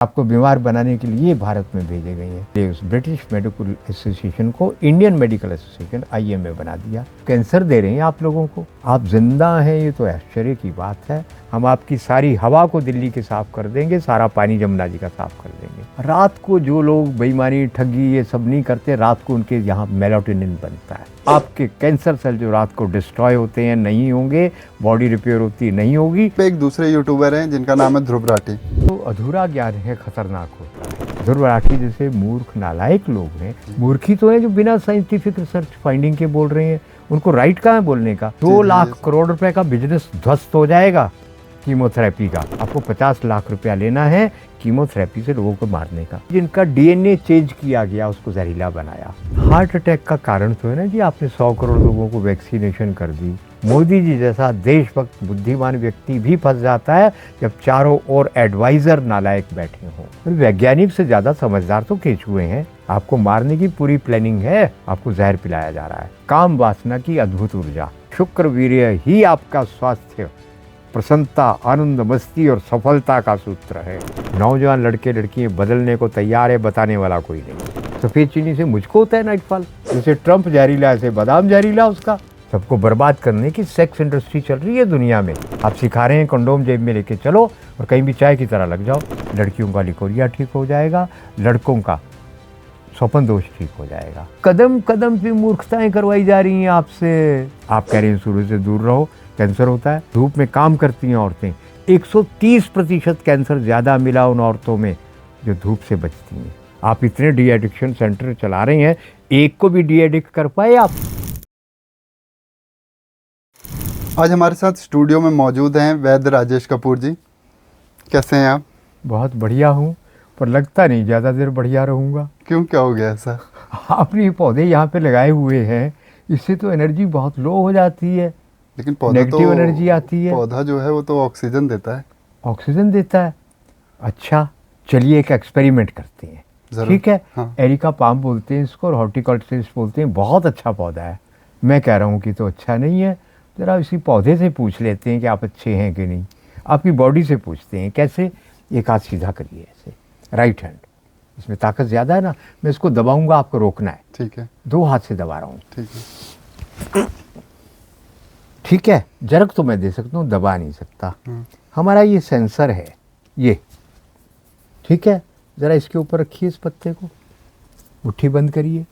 आपको बीमार बनाने के लिए भारत में भेजे गए हैं। ये उस ब्रिटिश मेडिकल एसोसिएशन को इंडियन मेडिकल एसोसिएशन IMA बना दिया। कैंसर दे रहे हैं आप लोगों को, आप जिंदा हैं, ये तो आश्चर्य की बात है। हम आपकी सारी हवा को दिल्ली के साफ कर देंगे, सारा पानी जमुना जी का साफ कर देंगे। रात को जो लोग बेईमानी ठगी ये सब नहीं करते, रात को उनके यहाँ मेलाटोनिन बनता है। आपके कैंसर सेल जो रात को डिस्ट्रॉय होते हैं नहीं होंगे, बॉडी रिपेयर होती नहीं होगी। एक दूसरे यूट्यूबर हैं जिनका नाम है ध्रुव राठी। तो अधूरा ज्ञान है खतरनाक होता है। ध्रुव राठी जैसे मूर्ख नालायक लोग हैं, मूर्खी तो है जो बिना साइंटिफिक रिसर्च फाइंडिंग के बोल रहे हैं, उनको राइट कहाँ है बोलने का। 2 लाख करोड़ रुपए का बिजनेस ध्वस्त हो जाएगा कीमोथेरेपी का। आपको 50 लाख रुपया लेना है कीमोथेरेपी से लोगों को मारने का। जिनका DNA चेंज किया गया उसको जहरीला बनाया। हार्ट अटैक का कारण तो है ना जी, आपने 100 करोड़ लोगों को वैक्सीनेशन कर दी। मोदी जी जैसा देशभक्त बुद्धिमान व्यक्ति भी फंस जाता है जब चारों ओर एडवाइजर नालायक बैठे हों। वैज्ञानिक से ज्यादा समझदार तो केचुए हैं। आपको मारने की पूरी प्लानिंग है, आपको जहर पिलाया जा रहा है। काम वासना की अद्भुत ऊर्जा, शुक्र वीर्य ही आपका स्वास्थ्य, प्रसन्नता, आनंद, मस्ती और सफलता का सूत्र है। नौजवान लड़के लड़कियां बदलने को तैयार है, बताने वाला कोई नहीं। सफेद चीनी से मुझको होता है नाइटफॉल, जैसे ट्रम्प जहरीला ऐसे बादाम जहरीला उसका। सबको बर्बाद करने की सेक्स इंडस्ट्री चल रही है दुनिया में। आप सिखा रहे हैं कंडोम जेब में लेके चलो और कहीं भी चाय की तरह लग जाओ। लड़कियों का लिकोरिया ठीक हो जाएगा, लड़कों का स्वपन दोष ठीक हो जाएगा। कदम कदम पे मूर्खताएं करवाई जा रही हैं आपसे। आप कह रहे हैं सूर्य से दूर रहो, कैंसर होता है। धूप में काम करती हैं औरतें, 130% कैंसर ज्यादा मिला उन औरतों में जो धूप से बचती हैं। आप इतने डी एडिक्शन सेंटर चला रहे हैं, एक को भी डी एडिक्ट कर पाए आप? आज हमारे साथ स्टूडियो में मौजूद हैं वैद्य राजेश कपूर जी। कैसे हैं आप? बहुत बढ़िया हूँ, पर लगता नहीं ज़्यादा देर बढ़िया रहूँगा। क्यों, क्या हो गया ऐसा? आपने ये पौधे यहाँ पे लगाए हुए हैं, इससे तो एनर्जी बहुत लो हो जाती है, लेकिन पौधा नेगेटिव एनर्जी आती है। पौधा जो है वो तो ऑक्सीजन देता है। ऑक्सीजन देता है? अच्छा, चलिए एक एक्सपेरिमेंट करते हैं, ठीक है? हाँ। एरिका पाम बोलते हैं इसको और हॉर्टिकल्चरिस्ट बोलते हैं। बहुत अच्छा पौधा है। मैं कह रहा हूँ कि तो अच्छा नहीं है। ज़रा इसी पौधे से पूछ लेते हैं कि आप अच्छे हैं कि नहीं। आपकी बॉडी से पूछते हैं। कैसे? एक हाथ सीधा करिए ऐसे, राइट हैंड, इसमें ताकत ज़्यादा है ना। मैं इसको दबाऊंगा, आपको रोकना है। ठीक है। 2 हाथ से दबा रहा हूँ। ठीक है। ठीक है, जरक तो मैं दे सकता हूँ, दबा नहीं सकता। हमारा ये सेंसर है ये, ठीक है? ज़रा इसके ऊपर रखिए इस पत्ते को, मुट्ठी बंद करिए।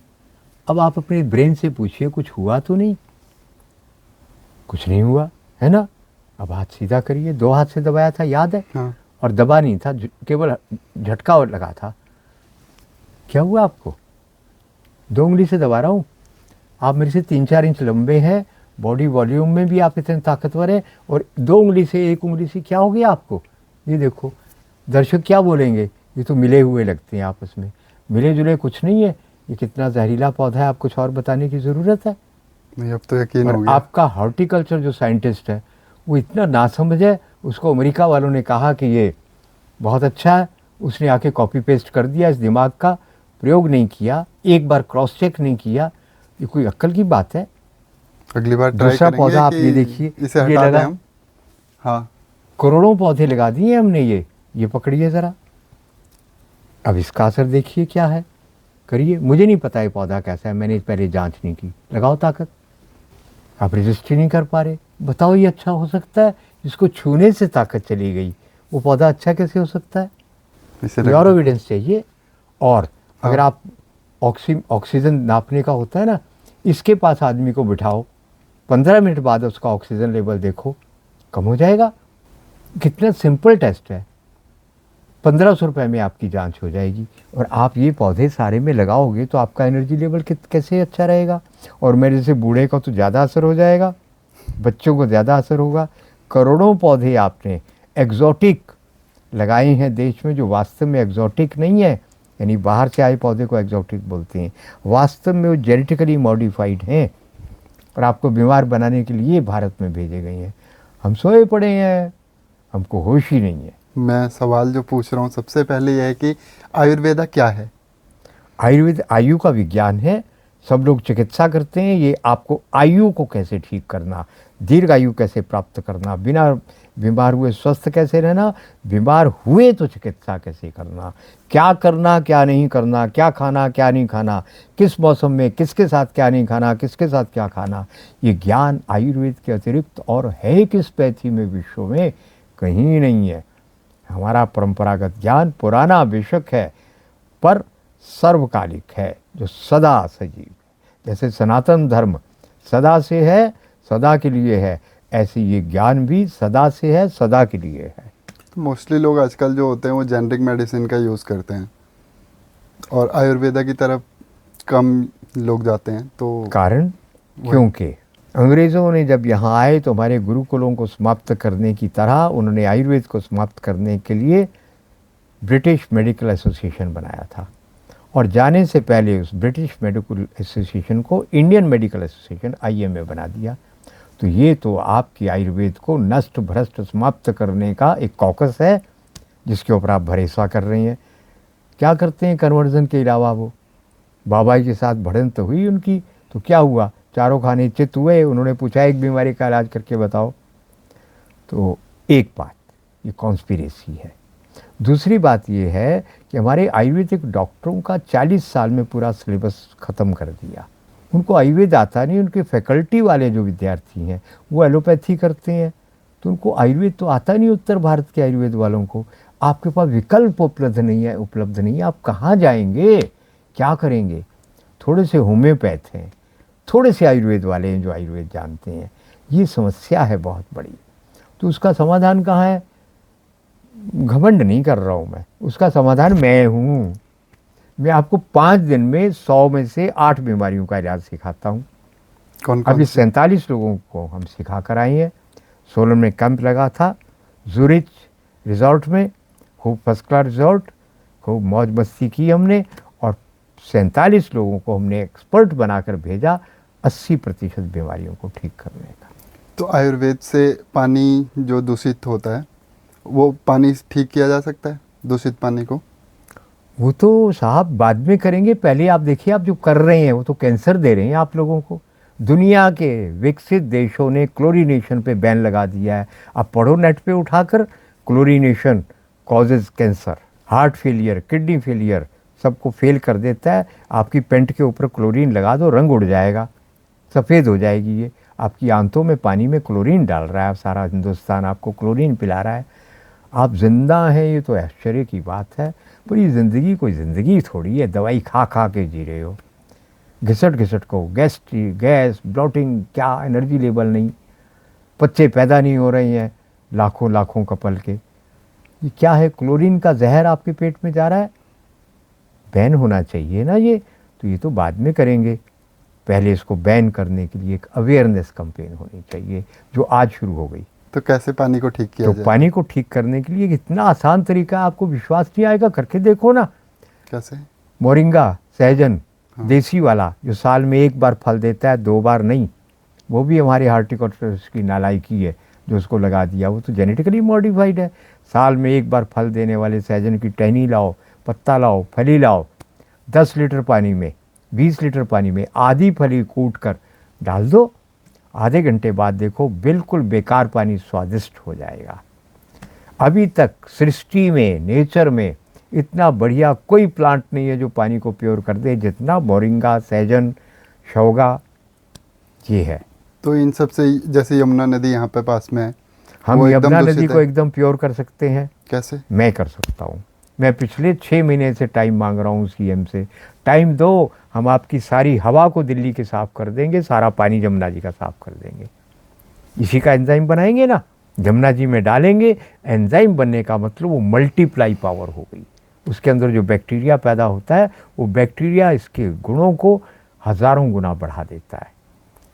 अब आप अपने ब्रेन से पूछिए कुछ हुआ तो नहीं? कुछ नहीं हुआ है ना। अब हाथ सीधा करिए। 2 हाथ से दबाया था, याद है? हाँ। और दबा नहीं था, केवल झटका और लगा था। क्या हुआ आपको? 2 उंगली से दबा रहा हूँ। आप मेरे से 3-4 इंच लंबे हैं, बॉडी वॉल्यूम में भी आप इतने ताकतवर हैं, और 2 उंगली से 1 उंगली से क्या हो गया आपको? ये देखो, दर्शक क्या बोलेंगे, ये तो मिले हुए लगते हैं आपस में। मिले जुले कुछ नहीं है। ये कितना जहरीला पौधा है, आप कुछ और बताने की ज़रूरत है? नहीं, अब तो यकीन हो और गया। आपका हॉर्टिकल्चर जो साइंटिस्ट है वो इतना नासमझ है, उसको अमेरिका वालों ने कहा कि ये बहुत अच्छा है, उसने आके कॉपी पेस्ट कर दिया, इस दिमाग का प्रयोग नहीं किया, एक बार क्रॉस चेक नहीं किया। ये कोई अक्ल की बात है? अगली बार ट्राई दूसरा करेंगे पौधा आप कि ये देखिए, इसे ये हटा लगा। दें हम। हाँ। करोड़ों पौधे लगा दिए हमने। ये पकड़िए ज़रा, अब इसका असर देखिए क्या है। करिए। मुझे नहीं पता ये पौधा कैसा है, मैंने पहले जांच नहीं की। लगाओ ताकत। आप रजिस्ट्री नहीं कर पा रहे। बताओ ये अच्छा हो सकता है? जिसको छूने से ताकत चली गई, वो पौधा अच्छा कैसे हो सकता है? और एविडेंस चाहिए। और अगर आप ऑक्सीजन नापने का होता है ना, इसके पास आदमी को बिठाओ, 15 मिनट बाद उसका ऑक्सीजन लेवल देखो, कम हो जाएगा। कितना सिंपल टेस्ट है। 1500 रुपये में आपकी जांच हो जाएगी। और आप ये पौधे सारे में लगाओगे तो आपका एनर्जी लेवल कैसे अच्छा रहेगा। और मेरे जैसे बूढ़े का तो ज़्यादा असर हो जाएगा, बच्चों को ज़्यादा असर होगा। करोड़ों पौधे आपने एग्जॉटिक लगाए हैं देश में, जो वास्तव में एग्जॉटिक नहीं है, यानी बाहर से आए पौधे को एग्जॉटिक बोलते हैं। वास्तव में वो जेनेटिकली मॉडिफाइड हैं और आपको बीमार बनाने के लिए भारत में भेजे गए हैं। हम सोए पड़े हैं, हमको होश ही नहीं है। मैं सवाल जो पूछ रहा हूँ सबसे पहले यह है कि आयुर्वेदा क्या है? आयुर्वेद आयु का विज्ञान है, सब लोग चिकित्सा करते हैं, ये आपको आयु को कैसे ठीक करना, दीर्घ आयु कैसे प्राप्त करना, बिना बीमार हुए स्वस्थ कैसे रहना, बीमार हुए तो चिकित्सा कैसे करना, क्या करना क्या नहीं करना, क्या खाना क्या नहीं खाना, किस मौसम में किसके साथ क्या नहीं खाना, किसके साथ क्या खाना, ये ज्ञान आयुर्वेद के अतिरिक्त और है किस पैथी में, विश्व में कहीं नहीं है। हमारा परंपरागत ज्ञान पुराना बेशक है पर सर्वकालिक है, जो सदा सजीव है। जैसे सनातन धर्म सदा से है, सदा के लिए है, ऐसे ये ज्ञान भी सदा से है, सदा के लिए है। तो मोस्टली लोग आजकल जो होते हैं वो जेनरिक मेडिसिन का यूज़ करते हैं और आयुर्वेदा की तरफ कम लोग जाते हैं। तो कारण क्योंकि अंग्रेज़ों ने जब यहाँ आए तो हमारे गुरुकुलों को समाप्त करने की तरह उन्होंने आयुर्वेद को समाप्त करने के लिए ब्रिटिश मेडिकल एसोसिएशन बनाया था, और जाने से पहले उस ब्रिटिश मेडिकल एसोसिएशन को इंडियन मेडिकल एसोसिएशन IMA बना दिया। तो ये तो आपकी आयुर्वेद को नष्ट भ्रष्ट समाप्त करने का एक कॉकस है जिसके ऊपर आप भरोसा कर रही हैं। क्या करते हैं कन्वर्जन के अलावा? वो बाबा के साथ भिड़ंत हुई उनकी, तो क्या हुआ, चारों खाने चित हुए। उन्होंने पूछा एक बीमारी का इलाज करके बताओ। तो एक बात ये कॉन्स्पिरेसी है। दूसरी बात ये है कि हमारे आयुर्वेदिक डॉक्टरों का 40 साल में पूरा सिलेबस ख़त्म कर दिया। उनको आयुर्वेद आता नहीं, उनके फैकल्टी वाले जो विद्यार्थी हैं वो एलोपैथी करते हैं, तो उनको आयुर्वेद तो आता नहीं। उत्तर भारत के आयुर्वेद वालों को आपके पास विकल्प उपलब्ध नहीं है, आप कहाँ जाएंगे, क्या करेंगे? थोड़े से होम्योपैथ हैं, थोड़े से आयुर्वेद वाले हैं जो आयुर्वेद जानते हैं। ये समस्या है बहुत बड़ी। तो उसका समाधान कहाँ है? घमंड नहीं कर रहा हूँ मैं, उसका समाधान मैं हूँ। मैं आपको 5 दिन में 100 में से 8 बीमारियों का इलाज सिखाता हूँ। कौन अभी कौन 47 लोगों को हम सिखा कर आए हैं। सोलन में कैंप लगा था, जूरिच रिजॉर्ट में, खूब फर्स्ट क्लास रिजॉर्ट, खूब मौज मस्ती की हमने, और 47 लोगों को हमने एक्सपर्ट बनाकर भेजा 80% बीमारियों को ठीक करने का। तो आयुर्वेद से पानी जो दूषित होता है वो पानी ठीक किया जा सकता है, दूषित पानी को? वो तो साहब बाद में करेंगे, पहले आप देखिए आप जो कर रहे हैं वो तो कैंसर दे रहे हैं आप लोगों को। दुनिया के विकसित देशों ने क्लोरीनेशन पे बैन लगा दिया है। आप पढ़ो नेट पे उठाकर, chlorination causes cancer, heart failure, kidney failure, सबको फेल कर देता है। आपकी पेंट के ऊपर क्लोरीन लगा दो, रंग उड़ जाएगा, सफ़ेद हो जाएगी। ये आपकी आंतों में पानी में क्लोरीन डाल रहा है, सारा हिंदुस्तान आपको क्लोरीन पिला रहा है। आप जिंदा हैं, ये तो आश्चर्य की बात है। पर ये ज़िंदगी कोई ज़िंदगी थोड़ी है, दवाई खा खा के जी रहे हो, घिसट घिसट को, गैस ब्लॉटिंग, क्या एनर्जी लेवल नहीं, बच्चे पैदा नहीं हो रहे हैं लाखों लाखों कपल के। ये क्या है? क्लोरीन का जहर आपके पेट में जा रहा है। बैन होना चाहिए ना ये, तो ये तो बाद में करेंगे। पहले इसको बैन करने के लिए एक अवेयरनेस कैंपेन होनी चाहिए, जो आज शुरू हो गई। तो कैसे पानी को ठीक किया तो जाए? पानी को ठीक करने के लिए इतना आसान तरीका, आपको विश्वास नहीं आएगा, करके देखो ना। कैसे? मोरिंगा, सहजन, देसी वाला, जो साल में 1 बार फल देता है, 2 बार नहीं। वो भी हमारे हार्टिकल्चर की नालायकी है जो उसको लगा दिया। वो तो जेनेटिकली मॉडिफाइड है। साल में 1 बार फल देने वाले सहजन की टहनी लाओ, पत्ता लाओ, फली लाओ, 10 लीटर पानी में, 20 लीटर पानी में आधी फली कूट कर डाल दो। आधे घंटे बाद देखो बिल्कुल बेकार पानी स्वादिष्ट हो जाएगा। अभी तक सृष्टि में, नेचर में इतना बढ़िया कोई प्लांट नहीं है जो पानी को प्योर कर दे जितना मोरिंगा, सहजन, शौगा ये है। तो इन सब से, जैसे यमुना नदी यहाँ पे पास में है, हम वो एकदम यमुना दूषित नदी को है। एकदम प्योर कर सकते हैं। कैसे? मैं कर सकता हूँ। मैं पिछले 6 महीने से टाइम मांग रहा हूँ CM से, टाइम दो, हम आपकी सारी हवा को दिल्ली के साफ़ कर देंगे, सारा पानी जमुना जी का साफ़ कर देंगे। इसी का एंजाइम बनाएंगे ना, जमुना जी में डालेंगे। एंजाइम बनने का मतलब वो मल्टीप्लाई पावर हो गई। उसके अंदर जो बैक्टीरिया पैदा होता है, वो बैक्टीरिया इसके गुणों को हज़ारों गुना बढ़ा देता है।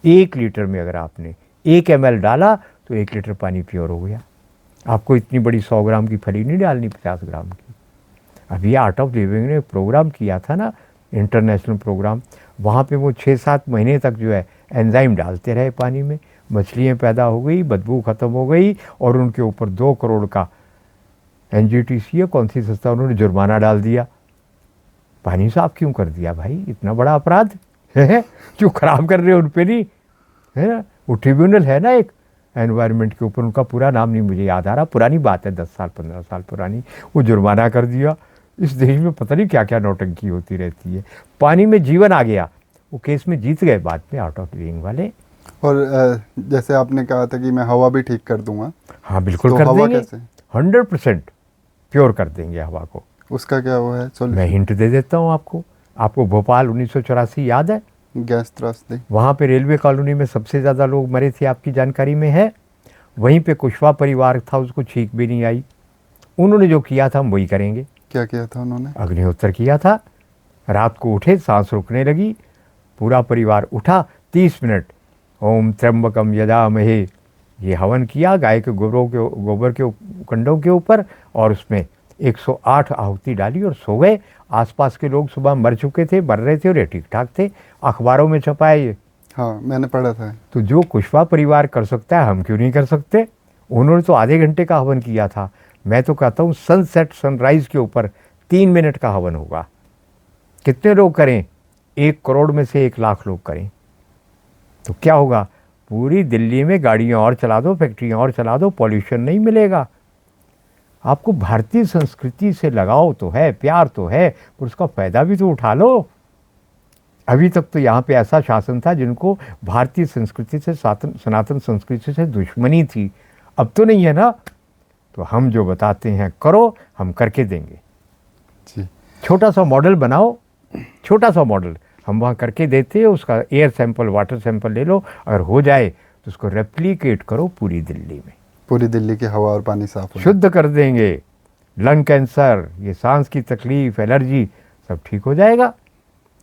1 लीटर में अगर आपने 1 ml डाला तो 1 लीटर पानी प्योर हो गया। आपको इतनी बड़ी 100 ग्राम की फली नहीं डालनी, 50 ग्राम की। अभी आर्ट ऑफ लिविंग ने प्रोग्राम किया था ना, इंटरनेशनल प्रोग्राम, वहाँ पे वो 6-7 महीने तक जो है एंजाइम डालते रहे पानी में। मछलियाँ पैदा हो गई, बदबू ख़त्म हो गई, और उनके ऊपर 2 करोड़ का NGTC है, कौन सी संस्था, उन्होंने जुर्माना डाल दिया। पानी साफ क्यों कर दिया भाई? इतना बड़ा अपराध। है जो खराब कर रहे हैं उन पे नहीं, है ना। वो ट्रिब्यूनल है ना एक एनवायरनमेंट के ऊपर, उनका पूरा नाम नहीं मुझे याद आ रहा, पुरानी बात है 10 साल 15 साल पुरानी, वो जुर्माना कर दिया। इस देश में पता नहीं क्या क्या नौटंकी होती रहती है। पानी में जीवन आ गया, वो केस में जीत गए बाद में आउट ऑफ लिविंग वाले। और जैसे आपने कहा था कि मैं हवा भी ठीक कर दूंगा, हाँ बिल्कुल तो कर हवा देंगे, कैसे? 100% प्योर कर देंगे हवा को। उसका क्या वो है मैं सॉल्यूशन? हिंट दे देता हूँ आपको। आपको भोपाल 1984 याद है? गैस त्रासदी। वहाँ पे रेलवे कॉलोनी में सबसे ज़्यादा लोग मरे थे, आपकी जानकारी में है? वहीं पे कुशवाहा परिवार था, उसको छींक भी नहीं आई। उन्होंने जो किया था हम वही करेंगे। क्या किया था उन्होंने? अग्निहोत्र किया था। रात को उठे, सांस रुकने लगी, पूरा परिवार उठा, 30 मिनट ओम त्र्यंबकम यजामहे ये हवन किया गाय के गोबर के कंडों के ऊपर, और उसमें 108 आहुति डाली और सो गए। आसपास के लोग सुबह मर चुके थे, मर रहे थे और ये ठीक ठाक थे। अखबारों में छपा है ये। हाँ मैंने पढ़ा था। तो जो कुशवाहा परिवार कर सकता है हम क्यों नहीं कर सकते? उन्होंने तो आधे घंटे का हवन किया था। मैं तो कहता हूँ सनसेट सनराइज के ऊपर 3 मिनट का हवन होगा। कितने लोग करें? 1 करोड़ में से 1 लाख लोग करें तो क्या होगा? पूरी दिल्ली में गाड़ियाँ और चला दो, फैक्ट्रियाँ और चला दो, पॉल्यूशन नहीं मिलेगा। आपको भारतीय संस्कृति से लगाव तो है, प्यार तो है, पर उसका फ़ायदा भी तो उठा लो। अभी तक तो यहाँ पे ऐसा शासन था जिनको भारतीय संस्कृति से, सनातन संस्कृति से दुश्मनी थी। अब तो नहीं है ना। तो हम जो बताते हैं करो, हम करके देंगे। जी। छोटा सा मॉडल बनाओ, छोटा सा मॉडल हम वहाँ करके देते हैं। उसका एयर सैंपल, वाटर सैंपल ले लो, अगर हो जाए तो उसको रेप्लिकेट करो पूरी दिल्ली में। पूरी दिल्ली की हवा और पानी साफ हो शुद्ध कर देंगे। लंग कैंसर, ये सांस की तकलीफ, एलर्जी सब ठीक हो जाएगा।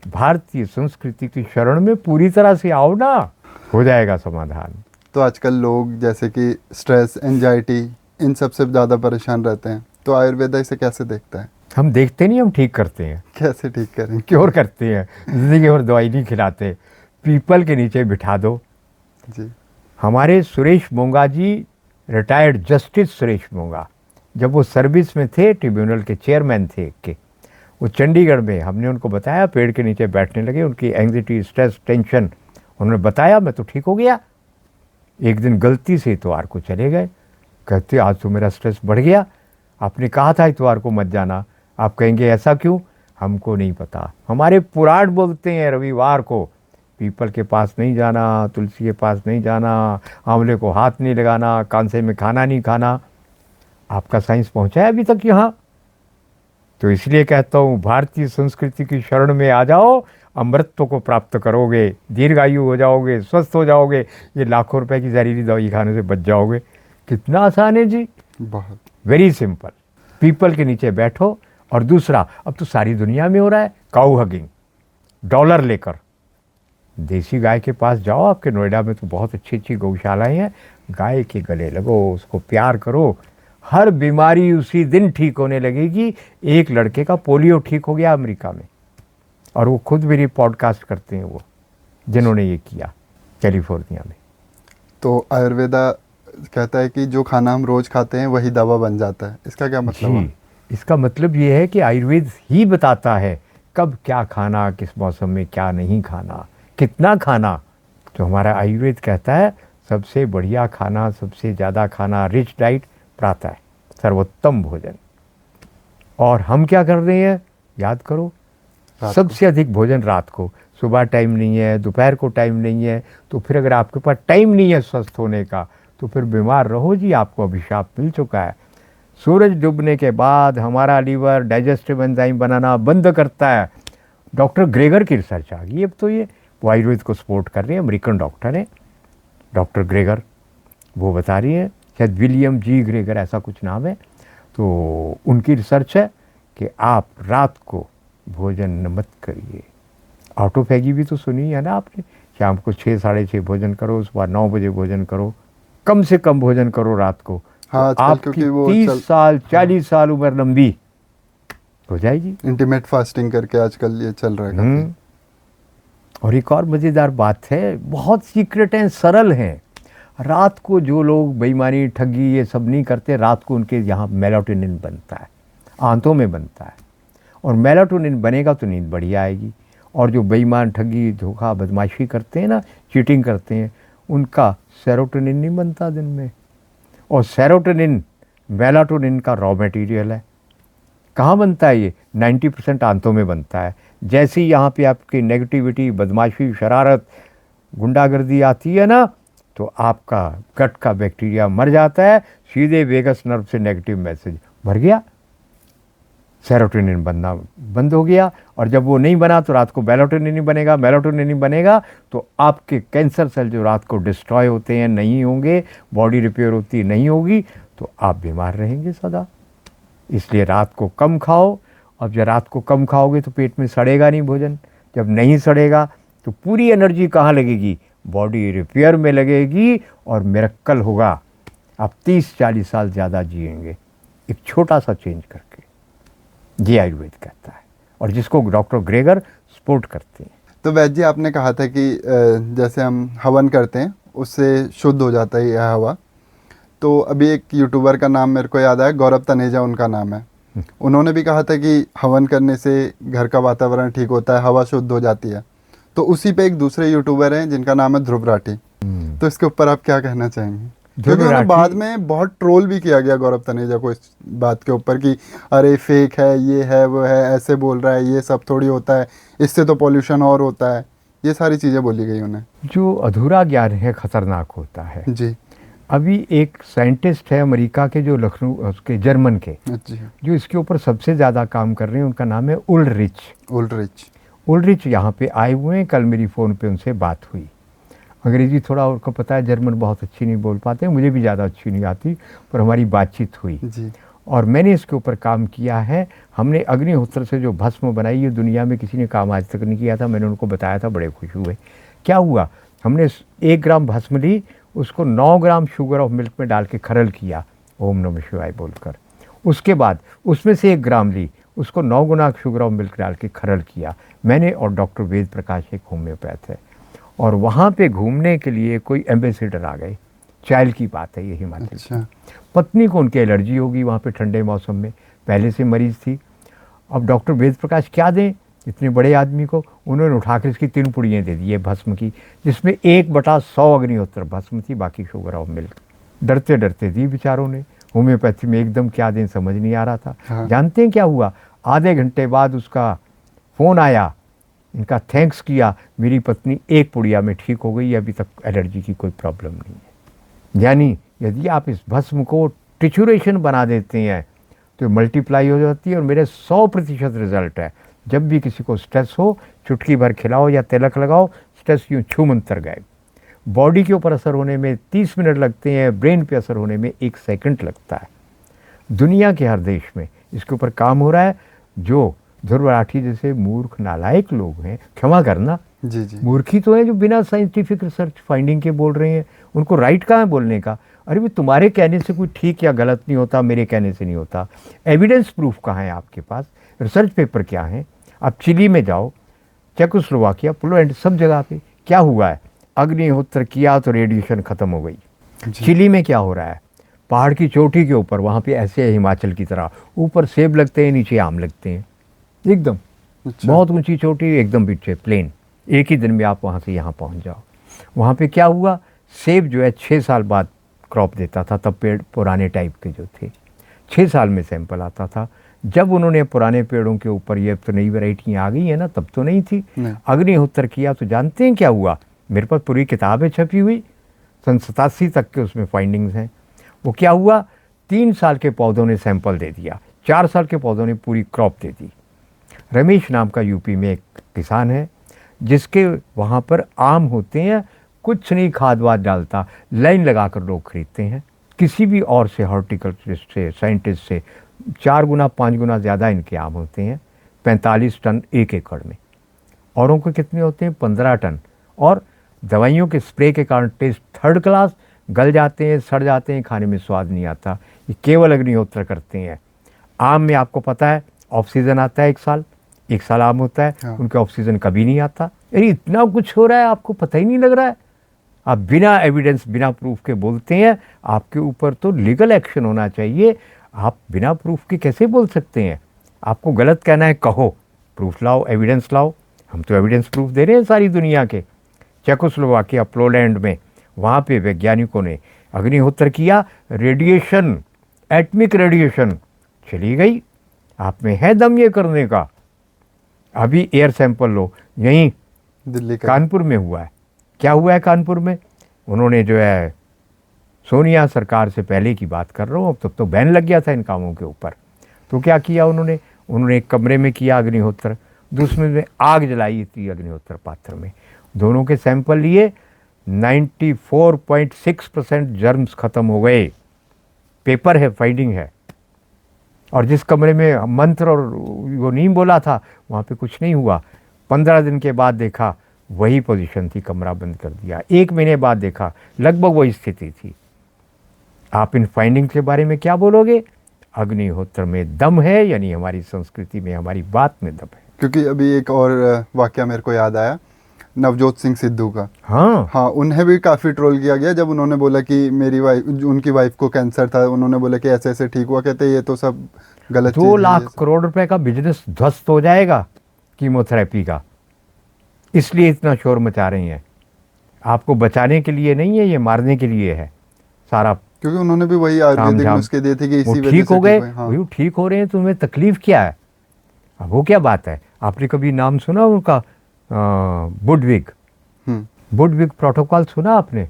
भारतीय संस्कृति की शरण में पूरी तरह से आओ ना, हो जाएगा समाधान। तो आजकल लोग जैसे कि स्ट्रेस, एंजाइटी, इन सब से ज़्यादा परेशान रहते हैं, तो आयुर्वेदा इसे कैसे देखता है? हम देखते नहीं, हम ठीक करते हैं। कैसे ठीक करें? क्योर करते हैं, जिंदगी भर दवाई नहीं खिलाते। पीपल के नीचे बिठा दो। जी। हमारे सुरेश मोंगा जी, रिटायर्ड जस्टिस सुरेश मोंगा, जब वो सर्विस में थे, ट्रिब्यूनल के चेयरमैन थे के, वो चंडीगढ़ में, हमने उनको बताया, पेड़ के नीचे बैठने लगे। उनकी एंग्जाइटी, स्ट्रेस, टेंशन उन्होंने बताया, मैं तो ठीक हो गया। एक दिन गलती से इतवार को चले गए, कहते आज तो मेरा स्ट्रेस बढ़ गया, आपने कहा था इतवार को मत जाना। आप कहेंगे ऐसा क्यों? हमको नहीं पता। हमारे पुराण बोलते हैं रविवार को पीपल के पास नहीं जाना, तुलसी के पास नहीं जाना, आंवले को हाथ नहीं लगाना, कांसे में खाना नहीं खाना। आपका साइंस पहुंचा है अभी तक यहाँ? तो इसलिए कहता हूँ भारतीय संस्कृति की शरण में आ जाओ, अमृतत्व को प्राप्त करोगे, दीर्घायु हो जाओगे, स्वस्थ हो जाओगे, ये लाखों रुपए की जहरीली दवाई खाने से बच जाओगे। कितना आसान है जी, बहुत वेरी सिंपल। पीपल के नीचे बैठो। और दूसरा, अब तो सारी दुनिया में हो रहा है काऊ हगिंग, डॉलर लेकर। देसी गाय के पास जाओ, आपके नोएडा में तो बहुत अच्छी अच्छी गौशालाएं हैं, गाय के गले लगो, उसको प्यार करो, हर बीमारी उसी दिन ठीक होने लगेगी। एक लड़के का पोलियो ठीक हो गया अमेरिका में, और वो खुद मेरी पॉडकास्ट करते हैं, वो जिन्होंने ये किया कैलिफोर्निया में। तो आयुर्वेदा कहता है कि जो खाना हम रोज खाते हैं वही दवा बन जाता है, इसका क्या मतलब है? इसका मतलब ये है कि आयुर्वेद ही बताता है कब क्या खाना, किस मौसम में क्या नहीं खाना, कितना खाना। तो हमारा आयुर्वेद कहता है सबसे बढ़िया खाना, सबसे ज़्यादा खाना, रिच डाइट प्रातः, सर्वोत्तम भोजन। और हम क्या कर रहे हैं, याद करो, सबसे अधिक भोजन रात को। सुबह टाइम नहीं है, दोपहर को टाइम नहीं है, तो फिर अगर आपके पास टाइम नहीं है स्वस्थ होने का, तो फिर बीमार रहो जी, आपको अभिशाप मिल चुका है। सूरज डूबने के बाद हमारा लीवर डाइजेस्टिव एंजाइम बनाना बंद करता है। डॉक्टर ग्रेगर की रिसर्च आ गई अब तो, ये वो आयुर्वेद को सपोर्ट कर रहे हैं, अमेरिकन डॉक्टर हैं, डॉक्टर ग्रेगर, वो बता रही हैं, शायद विलियम जी ग्रेगर ऐसा कुछ नाम है। तो उनकी रिसर्च है कि आप रात को भोजन मत करिए। ऑटोफैगी भी तो सुनी है ना आपने, शाम को 6 साढ़े 6 भोजन करो, सुबह 9 बजे भोजन करो, कम से कम भोजन करो रात को। हाँ, तो आपकी क्योंकि वो 30 साल 40 साल उम्र लंबी हो जाएगी। इंटीमेट फास्टिंग करके आजकल ये चल रहा है काफी। और एक और मज़ेदार बात है, बहुत सीक्रेट हैं, सरल हैं। रात को जो लोग बेईमानी, ठगी ये सब नहीं करते, रात को उनके यहाँ मेलाटोनिन बनता है, आंतों में बनता है, और मेलाटोनिन बनेगा तो नींद बढ़िया आएगी। और जो बेईमान ठगी धोखा बदमाशी करते हैं ना, चीटिंग करते हैं, उनका सेरोटोनिन नहीं बनता दिन में। और सेरोटोनिन मेलाटोनिन का रॉ मटेरियल है। कहाँ बनता है ये? 90% आंतों में बनता है। जैसे ही यहाँ पे आपकी नेगेटिविटी, बदमाशी, शरारत, गुंडागर्दी आती है ना, तो आपका गट का बैक्टीरिया मर जाता है, सीधे वेगस नर्व से नेगेटिव मैसेज भर गया, सेरोटोनिन बनना बंद हो गया। और जब वो नहीं बना तो रात को मेलाटोनिन नहीं बनेगा, मेलाटोनिन नहीं बनेगा तो आपके कैंसर सेल जो रात को डिस्ट्रॉय होते हैं नहीं होंगे, बॉडी रिपेयर होती नहीं होगी, तो आप बीमार रहेंगे सदा। इसलिए रात को कम खाओ। अब जब रात को कम खाओगे तो पेट में सड़ेगा नहीं भोजन। जब नहीं सड़ेगा तो पूरी एनर्जी कहाँ लगेगी? बॉडी रिपेयर में लगेगी और मिरेकल होगा। आप 30-40 साल ज़्यादा जिएंगे एक छोटा सा चेंज करके, ये आयुर्वेद कहता है, और जिसको डॉक्टर ग्रेगर सपोर्ट करते हैं। तो वैद्य जी, आपने कहा था कि जैसे हम हवन करते हैं उससे शुद्ध हो जाता है यह हवा। तो अभी एक यूट्यूबर का नाम मेरे को याद आया, गौरव तनेजा उनका नाम है। उन्होंने भी कहा था कि हवन करने से घर का वातावरण ठीक होता है, हवा शुद्ध हो जाती है। तो उसी पे एक दूसरे यूट्यूबर हैं जिनका नाम है ध्रुव राठी। तो इसके ऊपर आप क्या कहना चाहेंगे? क्योंकि उन्हें बाद में बहुत ट्रोल भी किया गया गौरव तनेजा को इस बात के ऊपर कि अरे फेक है, ये है, वो है, ऐसे बोल रहा है, ये सब थोड़ी होता है, इससे तो पॉल्यूशन और होता है, ये सारी चीज़ें बोली गई उन्हें। जो अधूरा ज्ञान है खतरनाक होता है जी। अभी एक साइंटिस्ट है अमेरिका के, जो लखनऊ उसके जर्मन के, जो इसके ऊपर सबसे ज़्यादा काम कर रहे हैं, उनका नाम है उल्डरिच। उल्डरिच यहाँ पे आए हुए हैं। कल मेरी फ़ोन पे उनसे बात हुई। अंग्रेज़ी थोड़ा उनको पता है, जर्मन बहुत अच्छी नहीं बोल पाते, मुझे भी ज़्यादा अच्छी नहीं आती, पर हमारी बातचीत हुई जी। और मैंने इसके ऊपर काम किया है। हमने अग्निहोत्र से जो भस्म बनाई, ये दुनिया में किसी ने काम आज तक नहीं किया था। मैंने उनको बताया था, बड़े खुश हुए। क्या हुआ? हमने 1 ग्राम भस्म ली, उसको 9 ग्राम शुगर ऑफ मिल्क में डाल के खरल किया, ओम नमः शिवाय बोलकर। उसके बाद उसमें से 1 ग्राम ली, उसको 9 गुना शुगर ऑफ मिल्क डाल के खरल किया। मैंने और डॉक्टर वेद प्रकाश, एक होम्योपैथ है, और वहाँ पे घूमने के लिए कोई एम्बेसडर आ गए। चाइल्ड की बात है ये, हिमाचल की। पत्नी को उनकी एलर्जी होगी वहाँ पे ठंडे मौसम में, पहले से मरीज थी। अब डॉक्टर वेद प्रकाश क्या दें इतने बड़े आदमी को? उन्होंने उठाकर इसकी 3 पुड़ियाँ दे दी है भस्म की, जिसमें 1/100 अग्निहोत्र भस्म थी, बाकी शुगर ऑफ मिल्क। डरते डरते दी बेचारों ने। होम्योपैथी में एकदम क्या दें समझ नहीं आ रहा था। हाँ। जानते हैं क्या हुआ? आधे घंटे बाद उसका फ़ोन आया, इनका थैंक्स किया, मेरी पत्नी 1 पुड़िया में ठीक हो गई, अभी तक एलर्जी की कोई प्रॉब्लम नहीं है। यानी यदि आप इस भस्म को टिचुरेशन बना देते हैं तो मल्टीप्लाई हो जाती है। और मेरे 100% रिजल्ट है। जब भी किसी को स्ट्रेस हो, चुटकी भर खिलाओ या तिलक लगाओ, स्ट्रेस यूँ छू मंतर गए। बॉडी के ऊपर असर होने में 30 मिनट लगते हैं, ब्रेन पे असर होने में 1 सेकंड लगता है। दुनिया के हर देश में इसके ऊपर काम हो रहा है। जो ध्रुव राठी जैसे मूर्ख नालायक लोग हैं, क्षमा करना, जी जी, मूर्खी तो है जो बिना साइंटिफिक रिसर्च फाइंडिंग के बोल रहे हैं। उनको राइट कहाँ है बोलने का? अरे भाई, तुम्हारे कहने से कोई ठीक या गलत नहीं होता, मेरे कहने से नहीं होता। एविडेंस प्रूफ कहाँ है आपके पास? रिसर्च पेपर क्या है? आप चिली में जाओ, चेकोस्लोवाकिया, पोलैंड, सब जगह पे क्या हुआ है? अग्निहोत्र किया तो रेडिएशन ख़त्म हो गई। चिली में क्या हो रहा है? पहाड़ की चोटी के ऊपर, वहाँ पे ऐसे है हिमाचल की तरह, ऊपर सेब लगते हैं, नीचे आम लगते हैं, एकदम बहुत ऊंची चोटी, एकदम पीछे प्लेन। एक ही दिन में आप वहाँ से यहाँ पहुँच जाओ। वहाँ पे क्या हुआ? सेब जो है 6 साल बाद क्रॉप देता था, तब पेड़ पुराने टाइप के जो थे, 6 साल में सैंपल आता था। जब उन्होंने पुराने पेड़ों के ऊपर ये तो नई वैरायटियाँ आ गई है ना, तब तो नहीं थी। अग्निहोत्र किया तो जानते हैं क्या हुआ? मेरे पास पूरी किताब है छपी हुई, सन 87 तक के उसमें फाइंडिंग्स हैं। वो क्या हुआ? 3 साल के पौधों ने सैंपल दे दिया, 4 साल के पौधों ने पूरी क्रॉप दे दी। रमेश नाम का यूपी में एक किसान है, जिसके वहाँ पर आम होते हैं, कुछ नहीं खाद वाद डालता, लाइन लगाकर लोग खरीदते हैं। किसी भी और से, हॉर्टिकल्चरिस्ट से, साइंटिस्ट से 4 गुना 5 गुना ज़्यादा इनके आम होते हैं। 45 टन 1 एकड़ में। औरों के कितने होते हैं? 15 टन। और दवाइयों के स्प्रे के कारण टेस्ट 3rd क्लास, गल जाते हैं, सड़ जाते हैं, खाने में स्वाद नहीं आता। ये केवल अग्निहोत्र करते हैं। आम में आपको पता है ऑफ सीजन आता है, 1 साल आम होता है। हाँ। उनके ऑफ सीजन कभी नहीं आता। यानी इतना कुछ हो रहा है, आपको पता ही नहीं लग रहा है। आप बिना एविडेंस, बिना प्रूफ के बोलते हैं। आपके ऊपर तो लीगल एक्शन होना चाहिए। आप बिना प्रूफ के कैसे बोल सकते हैं? आपको गलत कहना है, कहो, प्रूफ लाओ, एविडेंस लाओ। हम तो एविडेंस प्रूफ दे रहे हैं सारी दुनिया के। चेकोस्लोवाकिया, पोलैंड में, वहाँ पे वैज्ञानिकों ने अग्निहोत्र किया, रेडिएशन, एटमिक रेडिएशन चली गई। आप में है दम ये करने का? अभी एयर सैंपल लो, यहीं दिल्ली का कानपुर में हुआ है। क्या हुआ है कानपुर में? उन्होंने जो है, सोनिया सरकार से पहले की बात कर रहा हूँ, अब तब तो बैन लग गया था इन कामों के ऊपर। तो क्या किया उन्होंने एक कमरे में किया अग्निहोत्र, दूसरे में आग जलाई थी अग्निहोत्र पात्र में। दोनों के सैंपल लिए, 94.6% जर्म्स खत्म हो गए। पेपर है, फाइंडिंग है। और जिस कमरे में मंत्र और वो नीम बोला था, वहाँ पे कुछ नहीं हुआ। 15 दिन के बाद देखा वही पोजीशन थी, कमरा बंद कर दिया। 1 महीने बाद देखा लगभग वही स्थिति थी। आप इन फाइंडिंग के बारे में क्या बोलोगे? अग्निहोत्र में दम है, यानी हमारी संस्कृति में, हमारी बात में दम है। क्योंकि अभी एक और वाकया मेरे को याद आया, नवजोत सिंह सिद्धू का। हाँ, उन्हें भी काफ़ी ट्रोल किया गया जब उन्होंने बोला कि मेरी वाइफ, उनकी वाइफ को कैंसर था। उन्होंने बोला कि ऐसे ऐसे ठीक हुआ। कहते ये तो सब गलत 2 चीज़ है, लाख ये सब। करोड़ रुपए का बिजनेस ध्वस्त हो जाएगा कीमोथेरेपी का, इसलिए इतना शोर मचा रही हैं। आपको बचाने के लिए नहीं है, ये मारने के लिए है सारा। क्योंकि उन्होंने भी वही आयुर्वेदिक तामझाम। नुस्खे दिए थे कि वो इसी वजह ठीक से हो गए, हाँ। वही ठीक हो रहे हैं, तुम्हें तकलीफ क्या है? अब वो क्या बात है? आपने कभी नाम सुना उनका, बुडविग? बुडविग प्रोटोकॉल सुना आपने?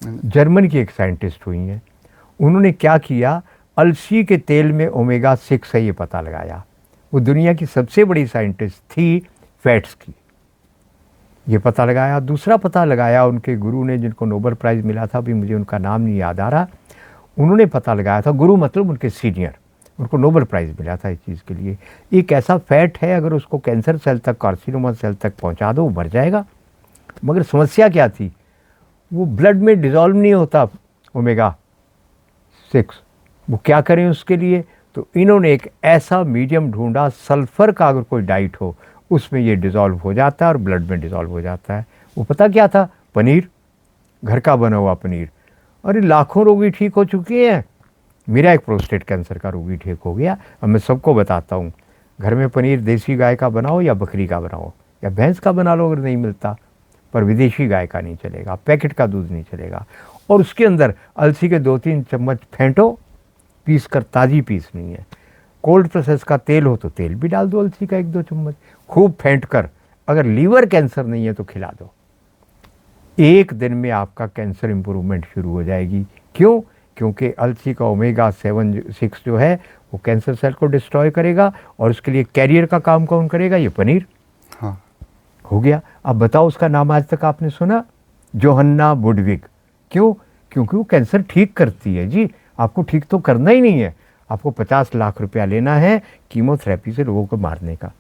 जर्मन की एक साइंटिस्ट हुई हैं। उन्होंने क्या किया, अलसी के तेल में ओमेगा 6 है ये पता लगाया। वो दुनिया की सबसे बड़ी साइंटिस्ट थी फैट्स की, ये पता लगाया। दूसरा पता लगाया उनके गुरु ने, जिनको नोबेल प्राइज़ मिला था, अभी मुझे उनका नाम नहीं याद आ रहा। उन्होंने पता लगाया था, गुरु मतलब उनके सीनियर, उनको नोबेल प्राइज़ मिला था इस चीज़ के लिए। एक ऐसा फैट है, अगर उसको कैंसर सेल तक, कार्सिनोमा सेल तक पहुंचा दो, वो मर जाएगा। मगर समस्या क्या थी? वो ब्लड में डिज़ोल्व नहीं होता ओमेगा 6। वो क्या करें उसके लिए? तो इन्होंने एक ऐसा मीडियम ढूंढा, सल्फ़र का अगर कोई डाइट हो उसमें ये डिज़ोल्व हो जाता है और ब्लड में डिज़ोल्व हो जाता है। वो पता क्या था? पनीर, घर का बना हुआ पनीर। अरे लाखों रोगी ठीक हो चुके हैं। मेरा एक प्रोस्टेट कैंसर का रोगी ठीक हो गया। अब मैं सबको बताता हूँ, घर में पनीर देसी गाय का बनाओ या बकरी का बनाओ या भैंस का बना लो, अगर नहीं मिलता, पर विदेशी गाय का नहीं चलेगा, पैकेट का दूध नहीं चलेगा। और उसके अंदर अलसी के 2-3 चम्मच फेंटो, पीस कर, ताज़ी पीसनी है। कोल्ड प्रोसेस का तेल हो तो तेल भी डाल दो अलसी का 1-2 चम्मच, खूब फेंट कर। अगर लीवर कैंसर नहीं है तो खिला दो। 1 दिन में आपका कैंसर इंप्रूवमेंट शुरू हो जाएगी। क्यों? क्योंकि अलसी का ओमेगा 6 जो है वो कैंसर सेल को डिस्ट्रॉय करेगा, और उसके लिए कैरियर का काम कौन करेगा? ये पनीर। हाँ, हो गया। अब बताओ, उसका नाम आज तक आपने सुना? जोहन्ना बुडविग। क्यों? क्योंकि वो कैंसर ठीक करती है जी। आपको ठीक तो करना ही नहीं है, आपको 50 लाख रुपया लेना है कीमोथेरेपी से लोगों को मारने का।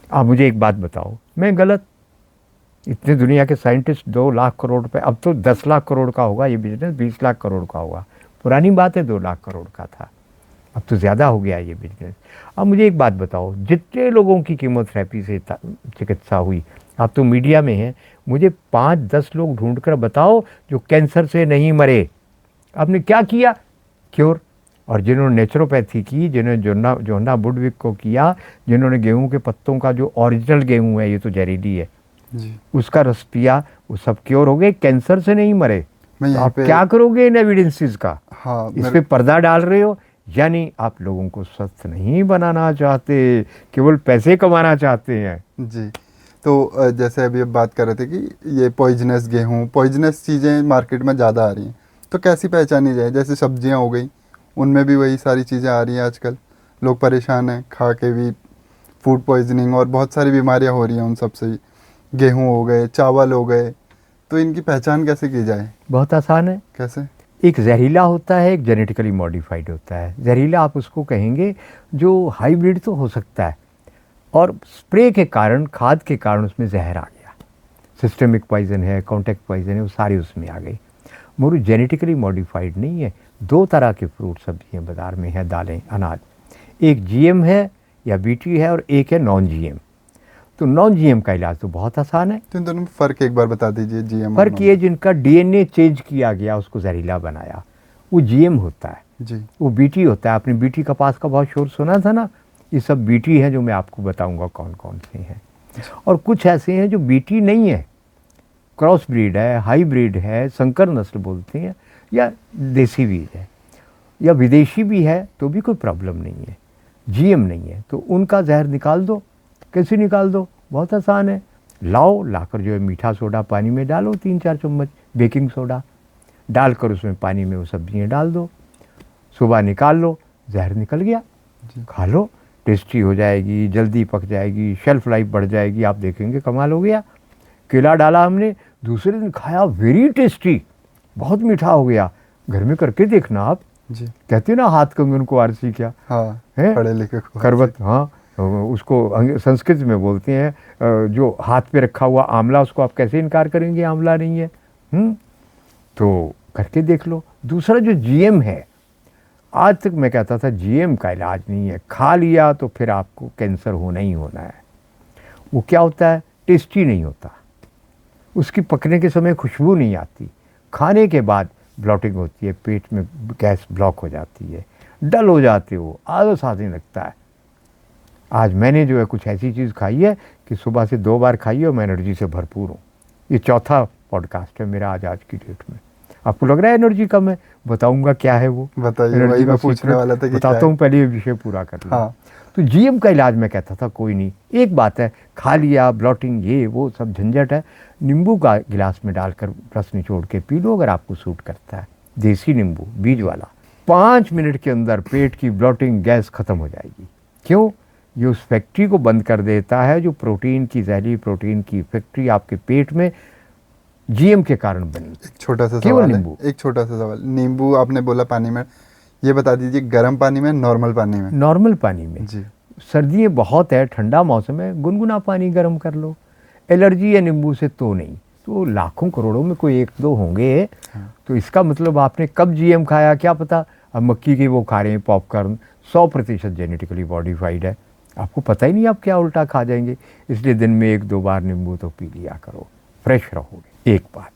आप मुझे एक बात बताओ, मैं गलत? इतने दुनिया के साइंटिस्ट 2 लाख करोड़ रुपए, अब तो 10 लाख करोड़ का होगा ये बिजनेस, 20 लाख करोड़ का होगा। पुरानी बात है, 2 लाख करोड़ का था, अब तो ज़्यादा हो गया ये बिजनेस। अब मुझे एक बात बताओ, जितने लोगों की कीमोथेरेपी से चिकित्सा हुई, आप तो मीडिया में हैं, मुझे 5-10 लोग ढूंढ कर बताओ जो कैंसर से नहीं मरे। आपने क्या किया? क्योर। और जिन्होंने नेचुरोपैथी की, जिन्होंने जोहन्ना बुडविग को किया, जिन्होंने गेहूं के पत्तों का, जो ओरिजिनल गेहूं है, ये तो जहरीली है जी। उसका रस पिया, वो सब क्योर हो गए, कैंसर से नहीं मरे। मैं तो यहाँ आप पे क्या करोगे इन एविडेंसेस का? हाँ, इस पे पर्दा डाल रहे हो, यानी आप लोगों को स्वस्थ नहीं बनाना चाहते, केवल पैसे कमाना चाहते हैं। जी। तो जैसे अभी अब बात कर रहे थे कि ये पॉइजनस गेहूँ, पॉइजनस चीज़ें मार्केट में ज़्यादा आ रही हैं, तो कैसी पहचानी जाए? जैसे सब्जियां हो गई, उनमें भी वही सारी चीज़ें आ रही हैं आजकल। लोग परेशान हैं, खा के भी फूड पॉइजनिंग और बहुत सारी बीमारियां हो रही हैं उन सब से। गेहूँ हो गए, चावल हो गए, तो इनकी पहचान कैसे की जाए? बहुत आसान है। कैसे? एक जहरीला होता है, एक जेनेटिकली मॉडिफाइड होता है। जहरीला आप उसको कहेंगे जो हाइब्रिड तो हो सकता है, और स्प्रे के कारण, खाद के कारण उसमें जहर आ गया, सिस्टमिक पॉइजन है, कॉन्टैक्ट पॉइजन है, वो सारी उसमें आ गई। मगर जेनेटिकली मॉडिफाइड नहीं है। 2 तरह के फ्रूट सब्जियां बाज़ार में है, दालें, अनाज। एक जीएम है या बीटी है, और एक है नॉन जीएम। तो नॉन जीएम का इलाज तो बहुत आसान है। तो इन दोनों में फ़र्क एक बार बता दीजिए। जीएम फ़र्क ये, जिनका डीएनए चेंज किया गया, उसको जहरीला बनाया, वो जीएम होता है। जी। वो बीटी होता है। आपने बीटी कपास का बहुत शोर सुना था ना? ये सब बीटी हैं जो मैं आपको बताऊंगा कौन कौन से हैं। और कुछ ऐसे हैं जो बीटी नहीं है, क्रॉस ब्रीड है, हाईब्रिड है, संकर नस्ल बोलते हैं, या देसी बीज है या विदेशी भी है, तो भी कोई प्रॉब्लम नहीं है, जीएम नहीं है, तो उनका जहर निकाल दो। कैसे निकाल दो? बहुत आसान है। लाओ, लाकर जो है मीठा सोडा पानी में डालो, 3-4 चम्मच बेकिंग सोडा डालकर उसमें पानी में वो सब्जियां डाल दो, सुबह निकाल लो, जहर निकल गया, खा लो, टेस्टी हो जाएगी, जल्दी पक जाएगी, शेल्फ लाइफ बढ़ जाएगी, आप देखेंगे कमाल हो गया। केला डाला हमने, दूसरे दिन खाया, वेरी टेस्टी, बहुत मीठा हो गया। घर में करके देखना आप। जी। कहते हैं ना हाथ कंगन को आरसी क्या हाँ, है, पढ़े लिखे को करवत, हाँ, उसको संस्कृत में बोलते हैं। जो हाथ पे रखा हुआ आंवला, उसको आप कैसे इनकार करेंगे आंवला नहीं है? तो करके देख लो। दूसरा जो जीएम है, आज तक मैं कहता था जीएम का इलाज नहीं है, खा लिया तो फिर आपको कैंसर होना ही होना है। वो क्या होता है? टेस्टी नहीं होता, उसकी पकने के समय खुशबू नहीं आती, खाने के बाद ब्लॉटिंग होती है, पेट में गैस ब्लॉक हो जाती है, डल हो जाते हो, आलस आने लगता है। आज मैंने जो है कुछ ऐसी चीज़ खाई है कि सुबह से 2 बार खाई है और मैं एनर्जी से भरपूर हूँ। ये चौथा पॉडकास्ट है मेरा आज की डेट में। आपको लग रहा है एनर्जी कम है? बताऊंगा क्या है वो, बताइए, वही मैं पूछने वाला था कि बताता हूँ, पहले ये विषय पूरा कर लो। हाँ। तो जीएम का इलाज मैं कहता था कोई नहीं, एक बात है, खा लिया, ब्लॉटिंग, ये वो सब झंझट है, नींबू का गिलास में डालकर रस निचोड़ के पी लो अगर आपको सूट करता है, देसी नींबू बीज वाला। 5 मिनट के अंदर पेट की ब्लॉटिंग, गैस खत्म हो जाएगी। क्यों? ये उस फैक्ट्री को बंद कर देता है जो प्रोटीन की, जहरीली प्रोटीन की फैक्ट्री आपके पेट में जीएम के कारण बनी। एक छोटा सा केवल सवाल है, नींबू। एक छोटा सा सवाल। नींबू आपने बोला पानी में, ये बता दीजिए गर्म पानी में, नॉर्मल पानी में? नॉर्मल पानी में जी। सर्दियाँ बहुत है, ठंडा मौसम है, गुनगुना पानी गर्म कर लो। एलर्जी है नींबू से तो नहीं, तो लाखों करोड़ों में कोई 1-2 होंगे। हाँ। तो इसका मतलब आपने कब जीएम खाया क्या पता। अब मक्की के वो खा रहे हैं पॉपकॉर्न, 100% जेनेटिकली मॉडिफाइड है, आपको पता ही नहीं आप क्या उल्टा खा जाएंगे। इसलिए दिन में 1-2 बार नींबू तो पी लिया करो, फ्रेश रहोगे। एक बात।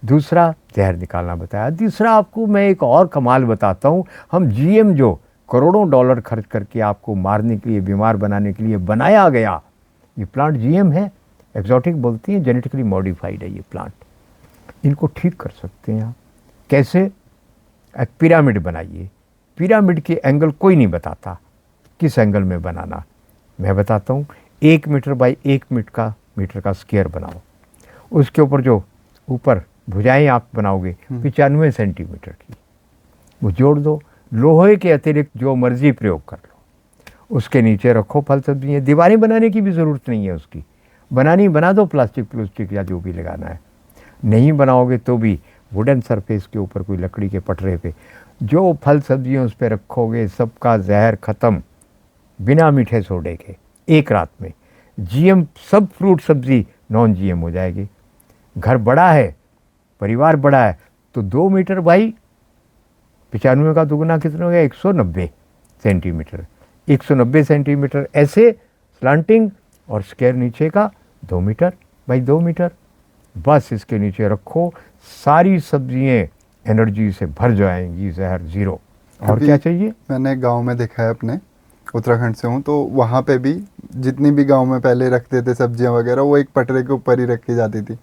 दूसरा, जहर निकालना बताया। तीसरा, आपको मैं एक और कमाल बताता हूँ। हम जीएम जो करोड़ों डॉलर खर्च करके आपको मारने के लिए, बीमार बनाने के लिए बनाया गया, ये प्लांट जीएम है, एक्सोटिक बोलती हैं, जेनेटिकली मॉडिफाइड है ये प्लांट। इनको ठीक कर सकते हैं आप। कैसे? एक पिरामिड बनाइए। पिरामिड के एंगल कोई नहीं बताता, किस एंगल में बनाना, मैं बताता हूँ। 1 मीटर बाई 1 मीटर का स्क्वायर बनाओ, उसके ऊपर जो ऊपर भुजाएं आप बनाओगे 95 सेंटीमीटर की, वो जोड़ दो। लोहे के अतिरिक्त जो मर्जी प्रयोग कर लो, उसके नीचे रखो फल सब्जियाँ। दीवारें बनाने की भी ज़रूरत नहीं है उसकी, बनानी बना दो, प्लास्टिक या जो भी लगाना है। नहीं बनाओगे तो भी वुडन सरफेस के ऊपर कोई लकड़ी के पटरे पे जो फल सब्जियाँ उस पर रखोगे, सबका जहर ख़त्म, बिना मीठे सोडे के, एक रात में। जीएम सब फ्रूट सब्जी नॉन जीएम हो जाएगी। घर बड़ा है, परिवार बड़ा है, तो 2 मीटर बाई 95 का दुगुना कितना हो गया? 190 सेंटीमीटर। 190 सेंटीमीटर ऐसे स्लांटिंग, और स्क्वायर नीचे का 2 मीटर बाई 2 मीटर। बस इसके नीचे रखो, सारी सब्जियां एनर्जी से भर जाएंगी, जहर जीरो। और क्या चाहिए? मैंने गांव में देखा है, अपने उत्तराखंड से हूँ, तो वहाँ पे भी जितनी भी गांव में पहले रखते थे सब्जियां वगैरह, वो एक पटरे के ऊपर ही रखी जाती थी।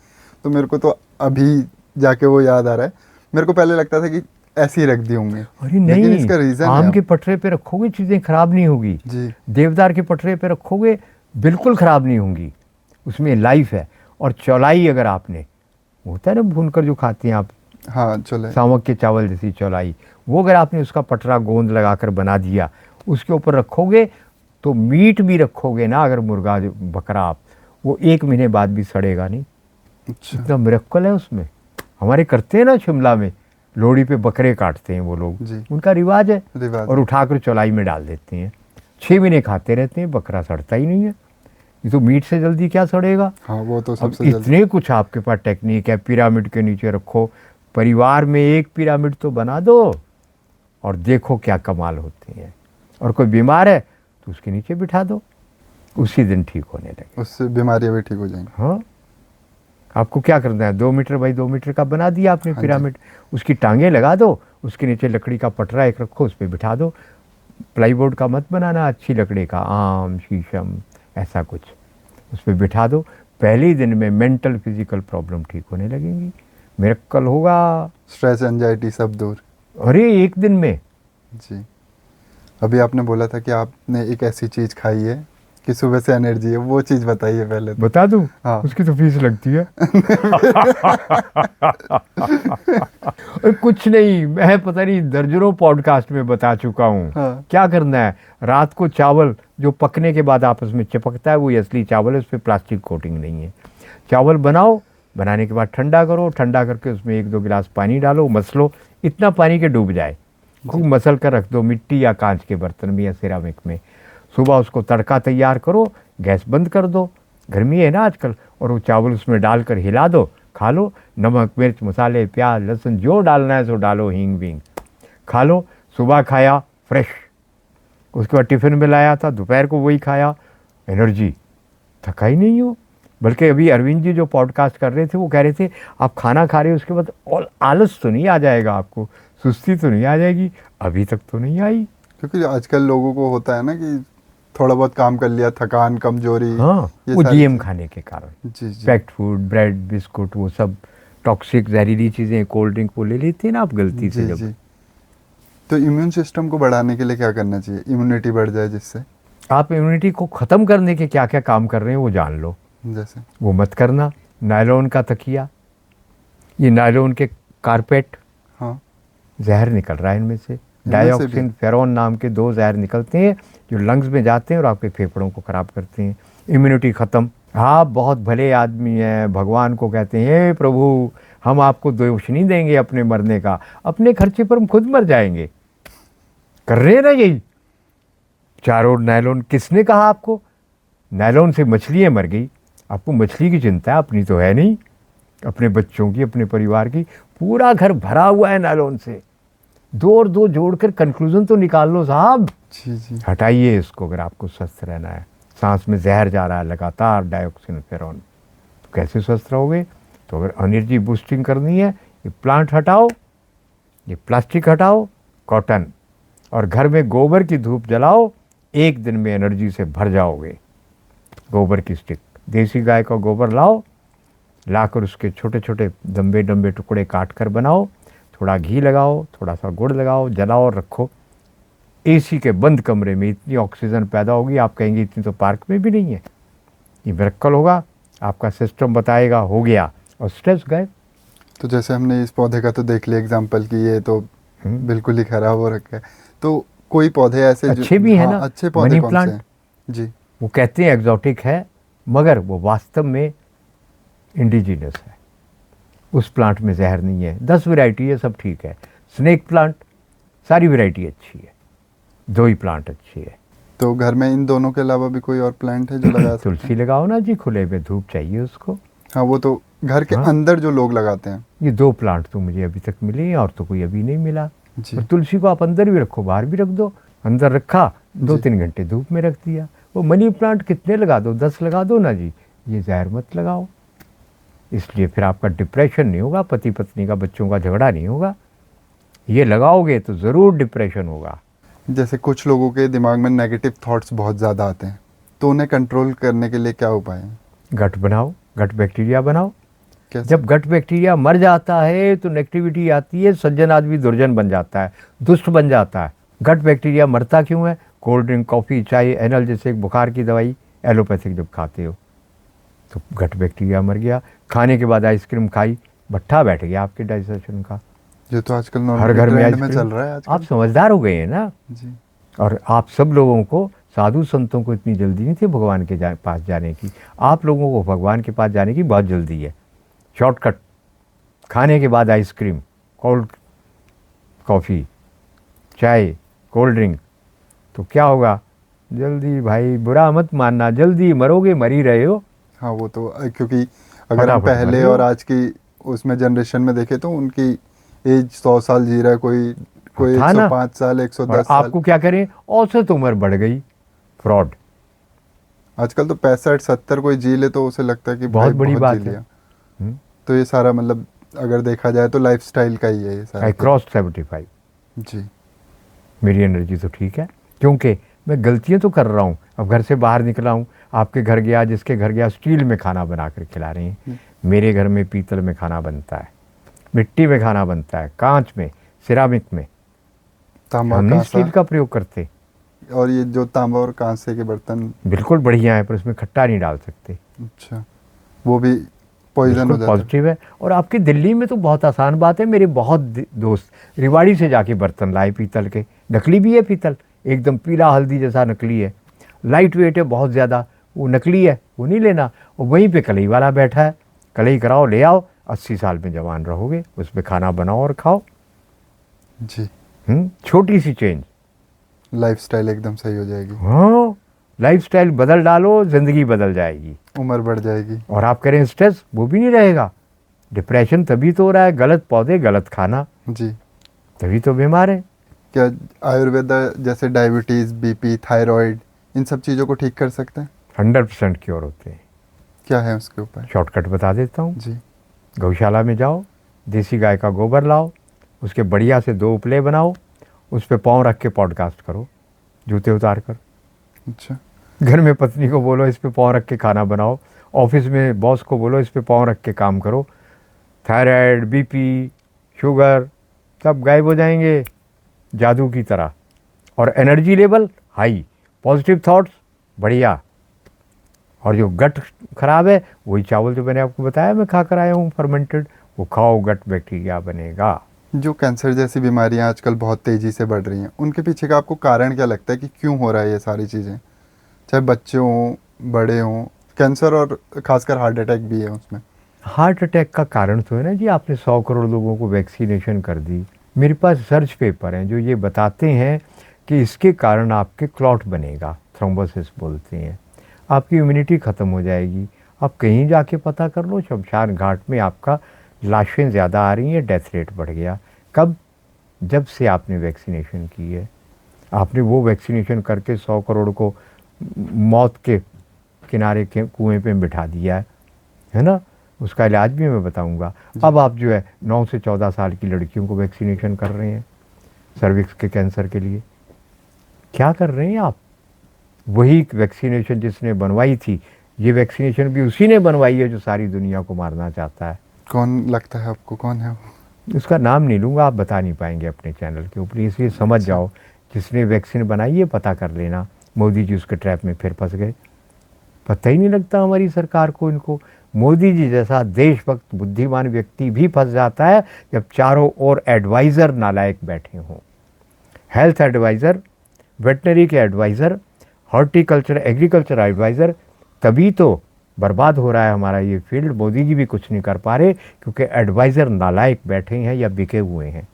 तो मेरे को तो अभी जाके वो याद आ रहा है। मेरे को पहले लगता था कि ऐसे ही रख दी होंगे। अरे नहीं, इसका रीजन आम के पटरे पे रखोगे चीज़ें खराब नहीं होगी जी। देवदार के पटरे पे रखोगे बिल्कुल ख़राब नहीं होंगी, उसमें लाइफ है। और चौलाई अगर आपने, होता है ना भूनकर जो खाते हैं आप, हाँ, चले सावक के चावल जैसी चौलाई, वो अगर आपने उसका पटरा गोंद लगाकर बना दिया, उसके ऊपर रखोगे, तो मीट भी रखोगे ना, अगर मुर्गा बकरा आप, वो 1 महीने बाद भी सड़ेगा नहीं। अच्छा। इतना मिरेकल है उसमें। हमारे करते हैं ना शिमला में, लोहड़ी पे बकरे काटते हैं वो लोग, उनका रिवाज है, और उठाकर चौलाई में डाल देते हैं। 6 महीने खाते रहते हैं, बकरा सड़ता ही नहीं है। ये तो मीट से जल्दी क्या सड़ेगा? हाँ, वो तो अब सबसे इतने कुछ आपके पास टेक्निक है। पिरामिड के नीचे रखो, परिवार में एक पिरामिड तो बना दो, और देखो क्या कमाल होते हैं। और कोई बीमार है तो उसके नीचे बिठा दो, उसी दिन ठीक होने लगे, उससे बीमारियां भी ठीक हो जाएंगी। हाँ, आपको क्या करना है? 2 मीटर बाई 2 मीटर का बना दिया आपने पिरामिड, उसकी टांगें लगा दो, उसके नीचे लकड़ी का पटरा एक रखो, उस पर बिठा दो। प्लाईबोर्ड का मत बनाना, अच्छी लकड़ी का, आम, शीशम, ऐसा कुछ। उस पर बिठा दो, पहले ही दिन में मेंटल फिजिकल प्रॉब्लम ठीक होने लगेंगी, मिरेकल होगा। स्ट्रेस एंजाइटी सब दूर। अरे एक दिन में। जी। अभी आपने बोला था कि आपने एक ऐसी चीज़ खाई है कि सुबह से एनर्जी है, वो चीज़ बताइए पहले तो। बता दूं? हाँ। उसकी तो फीस लगती है। और कुछ नहीं, मैं पता नहीं दर्जनों पॉडकास्ट में बता चुका हूँ। हाँ। क्या करना है, रात को चावल जो पकने के बाद आपस में चिपकता है, वो असली चावल है, उस पर प्लास्टिक कोटिंग नहीं है। चावल बनाओ, बनाने के बाद ठंडा करो, ठंडा करके उसमें 1-2 गिलास पानी डालो, मसलो, इतना पानी के डूब जाए, खूब मसल कर रख दो मिट्टी या कांच के बर्तन में या सिरामिक में। सुबह उसको तड़का तैयार करो, गैस बंद कर दो, गर्मी है ना आजकल, और वो चावल उसमें डालकर हिला दो, खा लो। नमक मिर्च मसाले प्याज लहसुन जो डालना है सो डालो, हींग वींग, खा लो। सुबह खाया फ्रेश, उसके बाद टिफ़िन में लाया था, दोपहर को वही खाया, एनर्जी, थका ही नहीं हो। बल्कि अभी अरविंद जी जो पॉडकास्ट कर रहे थे वो कह रहे थे आप खाना खा रहे हो उसके बाद और आलस तो नहीं आ जाएगा आपको, सुस्ती तो नहीं आ जाएगी? अभी तक तो नहीं आई। क्योंकि आजकल लोगों को होता है ना कि थोड़ा बहुत काम कर लिया, थकान, कमजोरी, हाँ, ये वो सारी जीएम चीज़। खाने के कारण, जी जी। पैक्ड फूड, ब्रेड बिस्कुट, वो सब टॉक्सिक जहरीली चीज़ें, कोल्ड ड्रिंक वो ले लेते हैं ना आप गलती से जी जब। जी। तो इम्यून सिस्टम को बढ़ाने के लिए क्या करना चाहिए, इम्यूनिटी बढ़ जाए जिससे? आप इम्यूनिटी को ख़त्म करने के क्या क्या काम कर रहे हैं वो जान लो। जैसे? वो मत करना। नायलॉन का तकिया, ये नायलॉन के कारपेट, हाँ। जहर निकल रहा है इनमें से। भी? डाइऑक्सिन फेरॉन नाम के 2 जहर निकलते हैं जो लंग्स में जाते हैं और आपके फेफड़ों को ख़राब करते हैं। इम्यूनिटी ख़त्म। आप बहुत भले आदमी हैं, भगवान को कहते हैं हे प्रभु हम आपको दोष नहीं देंगे अपने मरने का, अपने खर्चे पर हम खुद मर जाएंगे। कर रहे हैं ना यही। चारों नायलॉन, किसने कहा आपको? नायलॉन से मछलियाँ मर गई, आपको मछली की चिंता है, अपनी तो है नहीं, अपने बच्चों की, अपने परिवार की। पूरा घर भरा हुआ है नायलॉन से। 2 और 2 जोड़कर कंक्लूजन तो निकाल लो साहब। जी जी। हटाइए इसको अगर आपको स्वस्थ रहना है। सांस में जहर जा रहा है लगातार, डाइऑक्सिन फेरॉन, तो कैसे स्वस्थ रहोगे? तो अगर एनर्जी बूस्टिंग करनी है, ये प्लांट हटाओ, ये प्लास्टिक हटाओ, कॉटन, और घर में गोबर की धूप जलाओ, 1 दिन में एनर्जी से भर जाओगे। गोबर की स्टिक, देसी गाय का गोबर लाओ, लाकर उसके छोटे छोटे लंबे लंबे टुकड़े काट कर बनाओ, थोड़ा घी लगाओ, थोड़ा सा गुड़ लगाओ, जलाओ और रखो। एसी के बंद कमरे में इतनी ऑक्सीजन पैदा होगी, आप कहेंगे इतनी तो पार्क में भी नहीं है। ये मिरेकल होगा, आपका सिस्टम बताएगा हो गया, और स्ट्रेस गए। तो जैसे हमने इस पौधे का तो देख लिया एग्जाम्पल कि ये तो बिल्कुल ही खराब हो रखा है, तो कोई पौधे ऐसे अच्छे भी है हाँ, ना, अच्छे पौधे मनी कौन प्लांट। से हैं? जी। वो कहते हैं एग्जॉटिक है, मगर वो वास्तव में इंडिजिनस है। उस प्लांट में जहर नहीं है। 10 वैरायटी है, सब ठीक है। स्नेक प्लांट, सारी वैरायटी अच्छी है, 2 ही प्लांट अच्छी है। तो घर में इन दोनों के अलावा भी कोई और प्लांट है जो लगा सकते हैं? तुलसी लगाओ ना जी, खुले में धूप चाहिए उसको। हाँ, वो तो घर के हाँ। अंदर जो लोग लगाते हैं। ये 2 प्लांट तो मुझे अभी तक मिले हैं, और तो कोई अभी नहीं मिला। जी। और तुलसी को आप अंदर भी रखो, बाहर भी रख दो। अंदर रखा, 2-3 घंटे धूप में रख दिया। वो मनी प्लांट कितने लगा दो, 10 लगा दो ना जी, ये जहर मत लगाओ। इसलिए फिर आपका डिप्रेशन नहीं होगा, पति पत्नी का, बच्चों का झगड़ा नहीं होगा। ये लगाओगे तो ज़रूर डिप्रेशन होगा। जैसे कुछ लोगों के दिमाग में नेगेटिव थॉट्स बहुत ज़्यादा आते हैं, तो उन्हें कंट्रोल करने के लिए क्या उपाय हैं? गट बनाओ, गट बैक्टीरिया बनाओ। कैसे? जब गट बैक्टीरिया मर जाता है तो नेगेटिविटी आती है, सज्जन आदमी दुर्जन बन जाता है, दुष्ट बन जाता है। गट बैक्टीरिया मरता क्यों है? कोल्ड ड्रिंक, कॉफ़ी, चाय, एनाल्जेसिक, बुखार की दवाई, एलोपैथिक जब खाते हो तो गट बैक्टीरिया मर गया। खाने के बाद आइसक्रीम खाई, भट्ठा बैठ गया आपके डाइजेशन का। ये तो आजकल हर नॉर्मल घर में ट्रेंड में आइसक्रीम। चल रहा है आजकल। आप समझदार हो गए हैं ना। जी। और आप सब लोगों को, साधु संतों को इतनी जल्दी नहीं थी भगवान के पास जाने की। आप लोगों को भगवान के पास जाने की बहुत जल्दी है। शॉर्टकट, खाने के बाद आइसक्रीम, कोल्ड कॉफ़ी, चाय, कोल्ड ड्रिंक, तो क्या होगा? जल्दी, भाई बुरा मत मानना, जल्दी मरोगे, मर ही रहे हो। हाँ, वो तो क्योंकि अगर हम फटाफट मर पहले रहे हो। और आज की उसमें जनरेशन में देखें तो उनकी एज 100 साल जी रहा है, कोई था ना। 105 साल, और 110 साल। आपको क्या करें, औसत उम्र बढ़ गई। फ्रॉड। आजकल तो 65-70 कोई जी ले तो उसे लगता है कि बहुत भाई बड़ी बहुत बात जी है। लिया। तो ये सारा मतलब अगर देखा जाए तो लाइफस्टाइल का ही है ये सारा। आई क्रॉस 75। जी। मेरी एनर्जी तो ठीक है, क्योंकि मैं गलतियाँ तो कर रहा हूँ, अब घर से बाहर निकला हूँ, आपके घर गया, जिसके घर गया स्टील में खाना बना कर खिला रही हैं। मेरे घर में पीतल में खाना बनता है, मिट्टी में खाना बनता है, कांच में, सिरामिक में, तांबा हम नहीं कांसा, स्टील का प्रयोग करते। और ये जो तांबा और कांसे के बर्तन, बिल्कुल बढ़िया है, पर उसमें खट्टा नहीं डाल सकते, अच्छा, वो भी पॉइजन हो बिल्कुल जाता है। पॉजिटिव है। और आपकी दिल्ली में तो बहुत आसान बात है, मेरे बहुत दोस्त रिवाड़ी से जाके बर्तन लाए पीतल के, नकली भी है पीतल, एकदम पीला हल्दी जैसा नकली है, लाइट वेट है बहुत ज़्यादा, वो नकली है, वो नहीं लेना। और वहीं पे कलई वाला बैठा है, कलई कराओ ले आओ, 80 साल में जवान रहोगे, उस पर खाना बनाओ और खाओ। जी, छोटी सी चेंज, लाइफस्टाइल एकदम सही हो जाएगी, हाँ, लाइफस्टाइल बदल डालो, ज़िंदगी बदल जाएगी। उम्र बढ़ जाएगी। और आप करें स्ट्रेस, वो भी नहीं रहेगा। डिप्रेशन तभी तो हो रहा है, गलत पौधे गलत खाना, जी, तभी तो बीमार है। क्या आयुर्वेद जैसे डायबिटीज़, बीपी, थायराइड, इन सब चीज़ों को ठीक कर सकते हैं? 100% क्योर होते हैं। क्या है उसके ऊपर? शॉर्टकट बता देता हूँ। जी, गौशाला में जाओ, देसी गाय का गोबर लाओ, उसके बढ़िया से 2 उपले बनाओ, उस पर पाँव रख के पॉडकास्ट करो, जूते उतार कर। अच्छा, घर में पत्नी को बोलो इस पे पाँव रख के खाना बनाओ, ऑफिस में बॉस को बोलो इस पे पाँव रख के काम करो, थायराइड, बीपी, शुगर सब गायब हो जाएंगे जादू की तरह। और energy level high, positive thoughts बढ़िया। और जो गट खराब है, वही चावल जो मैंने आपको बताया मैं खा कर आया हूँ फर्मेंटेड, वो खाओ, गट बैक्टीरिया बनेगा। जो कैंसर जैसी बीमारियां आजकल बहुत तेज़ी से बढ़ रही हैं, उनके पीछे का आपको कारण क्या लगता है कि क्यों हो रहा है ये सारी चीज़ें? चाहे बच्चे हों, बड़े हों, कैंसर और खासकर हार्ट अटैक भी है उसमें। हार्ट अटैक का कारण तो है ना जी, आपने 100 करोड़ लोगों को वैक्सीनेशन कर दी। मेरे पास सर्च पेपर हैं जो ये बताते हैं कि इसके कारण आपके क्लॉट बनेगा, थ्रोम्बोसिस बोलते हैं, आपकी इम्यूनिटी ख़त्म हो जाएगी। आप कहीं जाके पता कर लो, शमशान घाट में आपका लाशें ज़्यादा आ रही हैं, डेथ रेट बढ़ गया। कब? जब से आपने वैक्सीनेशन की है। आपने वो वैक्सीनेशन करके 100 करोड़ को मौत के किनारे के कुएं पे बिठा दिया है ना। उसका इलाज भी मैं बताऊंगा। अब आप जो है 9 से 14 साल की लड़कियों को वैक्सीनेशन कर रहे हैं सर्विक्स के कैंसर के लिए। क्या कर रहे हैं आप? वही वैक्सीनेशन जिसने बनवाई थी, ये वैक्सीनेशन भी उसी ने बनवाई है जो सारी दुनिया को मारना चाहता है। कौन लगता है आपको, कौन है वो? उसका नाम नहीं लूँगा, आप बता नहीं पाएंगे अपने चैनल के ऊपर, इसलिए समझ जाओ जिसने वैक्सीन बनाई है पता कर लेना। मोदी जी उसके ट्रैप में फिर फंस गए। पता ही नहीं लगता हमारी सरकार को, इनको। मोदी जी जैसा देशभक्त बुद्धिमान व्यक्ति भी फंस जाता है जब चारों ओर एडवाइज़र नालायक बैठे हों। हेल्थ एडवाइज़र, वेटनरी के एडवाइज़र, हॉर्टिकल्चर एग्रीकल्चर एडवाइज़र, तभी तो बर्बाद हो रहा है हमारा ये फील्ड। मोदी जी भी कुछ नहीं कर पा रहे क्योंकि एडवाइज़र नालायक बैठे हैं या बिके हुए हैं।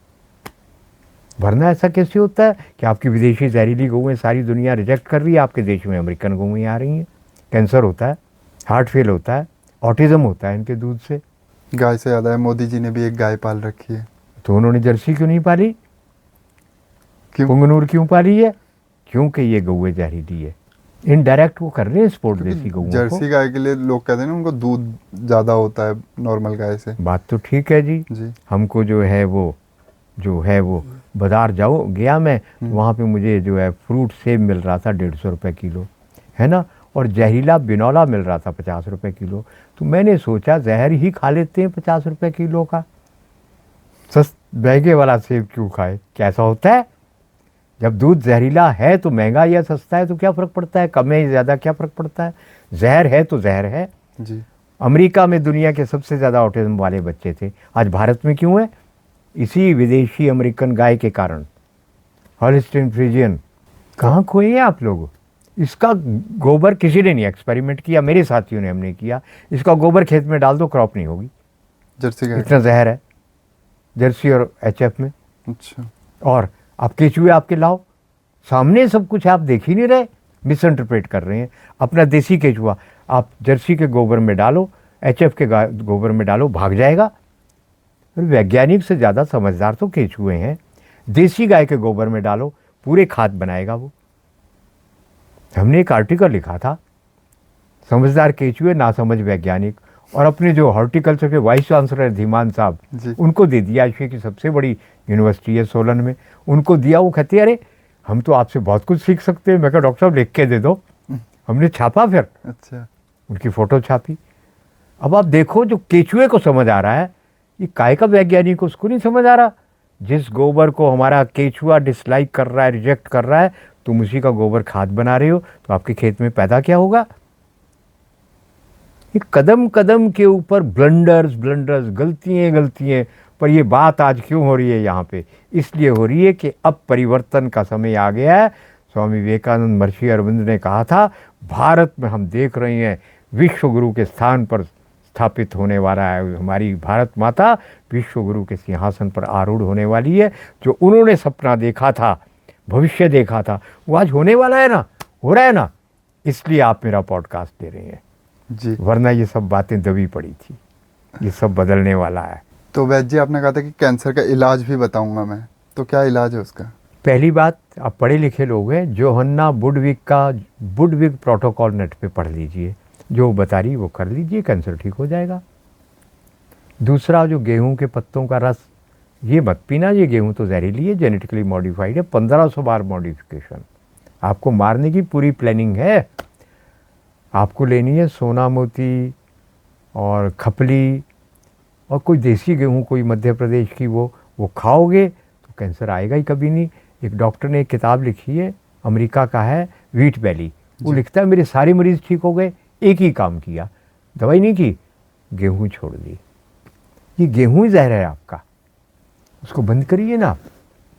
वरना ऐसा कैसे होता है कि आपकी विदेशी जहरीली गौएँ सारी दुनिया रिजेक्ट कर रही है, आपके देश में अमेरिकन गौएँ आ रही हैं। कैंसर होता है, हार्ट फेल होता है, ऑटिज़म होता है इनके दूध से। गाय से याद आया, मोदी जी ने भी एक गाय पाल रखी है। तो उन्होंने जर्सी क्यों नहीं पाली? क्यों? पुंगनूर क्यों पाली है? क्योंकि ये गौएँ जहरीली है। इनडायरेक्ट वो कर रहे हैं स्पोर्ट देसी गौओं को। जर्सी गाय के लिए लोग कहते हैं ना, उनको दूध ज़्यादा होता है नॉर्मल गाय से। बात तो ठीक है जी। जी, हमको जो है वो बाजार जाओ गया मैं, वहाँ पे मुझे जो है फ्रूट सेब मिल रहा था 150 रुपये किलो, है ना, और जहरीला बिनौला मिल रहा था 50 रुपये किलो। तो मैंने सोचा जहर ही खा लेते हैं 50 रुपये किलो का, महंगे वाला सेब क्यों खाए? कैसा होता है? जब दूध जहरीला है तो महंगा या सस्ता है तो क्या फ़र्क पड़ता है? कम है या ज़्यादा क्या फ़र्क पड़ता है? जहर है तो जहर है। जी, अमेरिका में दुनिया के सबसे ज़्यादा ऑटिज्म वाले बच्चे थे, आज भारत में क्यों है? इसी विदेशी अमेरिकन गाय के कारण। हॉलिस्टीन फ्रीजियन कहाँ खोए हैं आप लोग? इसका गोबर किसी ने नहीं एक्सपेरिमेंट किया, मेरे साथियों ने, हमने किया। इसका गोबर खेत में डाल दो, क्रॉप नहीं होगी, जर्सी गाय। इतना जहर है जर्सी और एचएफ में। अच्छा, और आप केचुए आपके लाओ, सामने सब कुछ आप देख ही नहीं रहे, मिस इंटरप्रेट कर रहे हैं। अपना देसी केचुआ आप जर्सी के गोबर में डालो, एचएफ के गोबर में डालो, भाग जाएगा। वैज्ञानिक से ज़्यादा समझदार तो केचुए हैं। देसी गाय के गोबर में डालो, पूरे खाद बनाएगा वो। हमने एक आर्टिकल लिखा था, समझदार केचुए ना समझ वैज्ञानिक। और अपने जो हॉर्टिकल्चर के वाइस चांसलर धीमान साहब, जी, उनको दे दिया। एशिया की सबसे बड़ी यूनिवर्सिटी है सोलन में, उनको दिया। वो कहते अरे हम तो आपसे बहुत कुछ सीख सकते हैं। मैं कहा डॉक्टर साहब लिख के दे दो। हमने छापा, फिर अच्छा। उनकी फ़ोटो छापी। अब आप देखो, जो केचुए को समझ आ रहा है, ये काय का वैज्ञानिक उसको नहीं समझ आ रहा। जिस गोबर को हमारा केचुआ डिसलाइक कर रहा है, रिजेक्ट कर रहा है, तुम उसी का गोबर खाद बना रहे हो, तो आपके खेत में पैदा क्या होगा? ये कदम कदम के ऊपर ब्लंडर्स ब्लंडर्स, गलतियाँ गलतियाँ। पर ये बात आज क्यों हो रही है यहाँ पे? इसलिए हो रही है कि अब परिवर्तन का समय आ गया है। स्वामी विवेकानंद, महर्षि अरविंद ने कहा था, भारत में हम देख रहे हैं विश्व गुरु के स्थान पर स्थापित होने वाला है। हमारी भारत माता विश्व गुरु के सिंहासन पर आरूढ़ होने वाली है। जो उन्होंने सपना देखा था, भविष्य देखा था, वो आज होने वाला है ना, हो रहा है ना। इसलिए आप मेरा पॉडकास्ट दे रहे हैं जी। वरना ये सब बातें दबी पड़ी थी। ये सब बदलने वाला है। तो वैद्य जी, आपने कहा था कि कैंसर का इलाज भी बताऊंगा मैं, तो क्या इलाज है उसका? पहली बात, आप पढ़े लिखे लोग हैं, जोहन्ना वुडविक का वुडविक प्रोटोकॉल नेट पे पढ़ लीजिए, जो बता रही वो कर लीजिए, कैंसर ठीक हो जाएगा। दूसरा, जो गेहूं के पत्तों का रस, ये मत पीना, ये गेहूं तो जहरीली है, जेनेटिकली मॉडिफाइड है, 1500 बार मॉडिफिकेशन। आपको मारने की पूरी प्लानिंग है। आपको लेनी है सोना मोती और खपली और कोई देसी गेहूं, कोई मध्य प्रदेश की, वो खाओगे तो कैंसर आएगा ही कभी नहीं। एक डॉक्टर ने एक किताब लिखी है, अमेरिका का है, व्हीट वैली। वो लिखता है मेरे सारे मरीज ठीक हो गए, एक ही काम किया, दवाई नहीं की, गेहूं छोड़ दी। ये गेहूं ही जहर है आपका, उसको बंद करिए ना,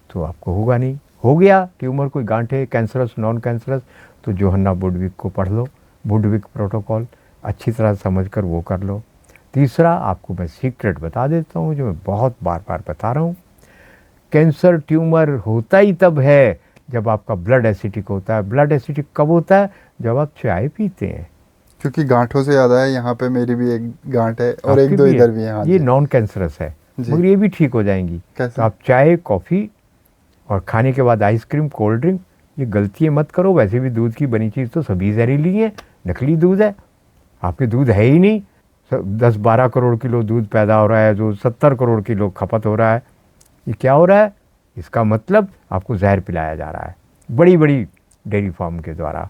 तो आपको होगा नहीं। हो गया ट्यूमर, कोई गांठे, कैंसरस नॉन कैंसरस, तो जोहन्ना वुडविक को पढ़ लो, वुडविक प्रोटोकॉल अच्छी तरह समझकर वो कर लो। तीसरा, आपको मैं सीक्रेट बता देता हूँ, जो मैं बहुत बार बार बता रहा हूँ, कैंसर ट्यूमर होता ही तब है जब आपका ब्लड एसिडिक होता है। ब्लड एसिडिक कब होता है? जब आप चाय पीते हैं। क्योंकि गांठों से याद आया, यहाँ पे मेरी भी एक गांठ है और एक आपकी दो भी इधर भी है। हाँ ये जी। नॉन कैंसरस है, जी। मगर ये भी ठीक हो जाएंगी। कैसे? तो आप चाय, कॉफ़ी और खाने के बाद आइसक्रीम, कोल्ड ड्रिंक, ये गलतियाँ मत करो। वैसे भी दूध की बनी चीज़ तो सभी जहरीली है, नकली दूध है, आपके दूध है ही नहीं। 10-12 करोड़ किलो दूध पैदा हो रहा है, जो 70 करोड़ किलो खपत हो रहा है। ये क्या हो रहा है? इसका मतलब आपको जहर पिलाया जा रहा है बड़ी बड़ी डेयरी फार्म के द्वारा।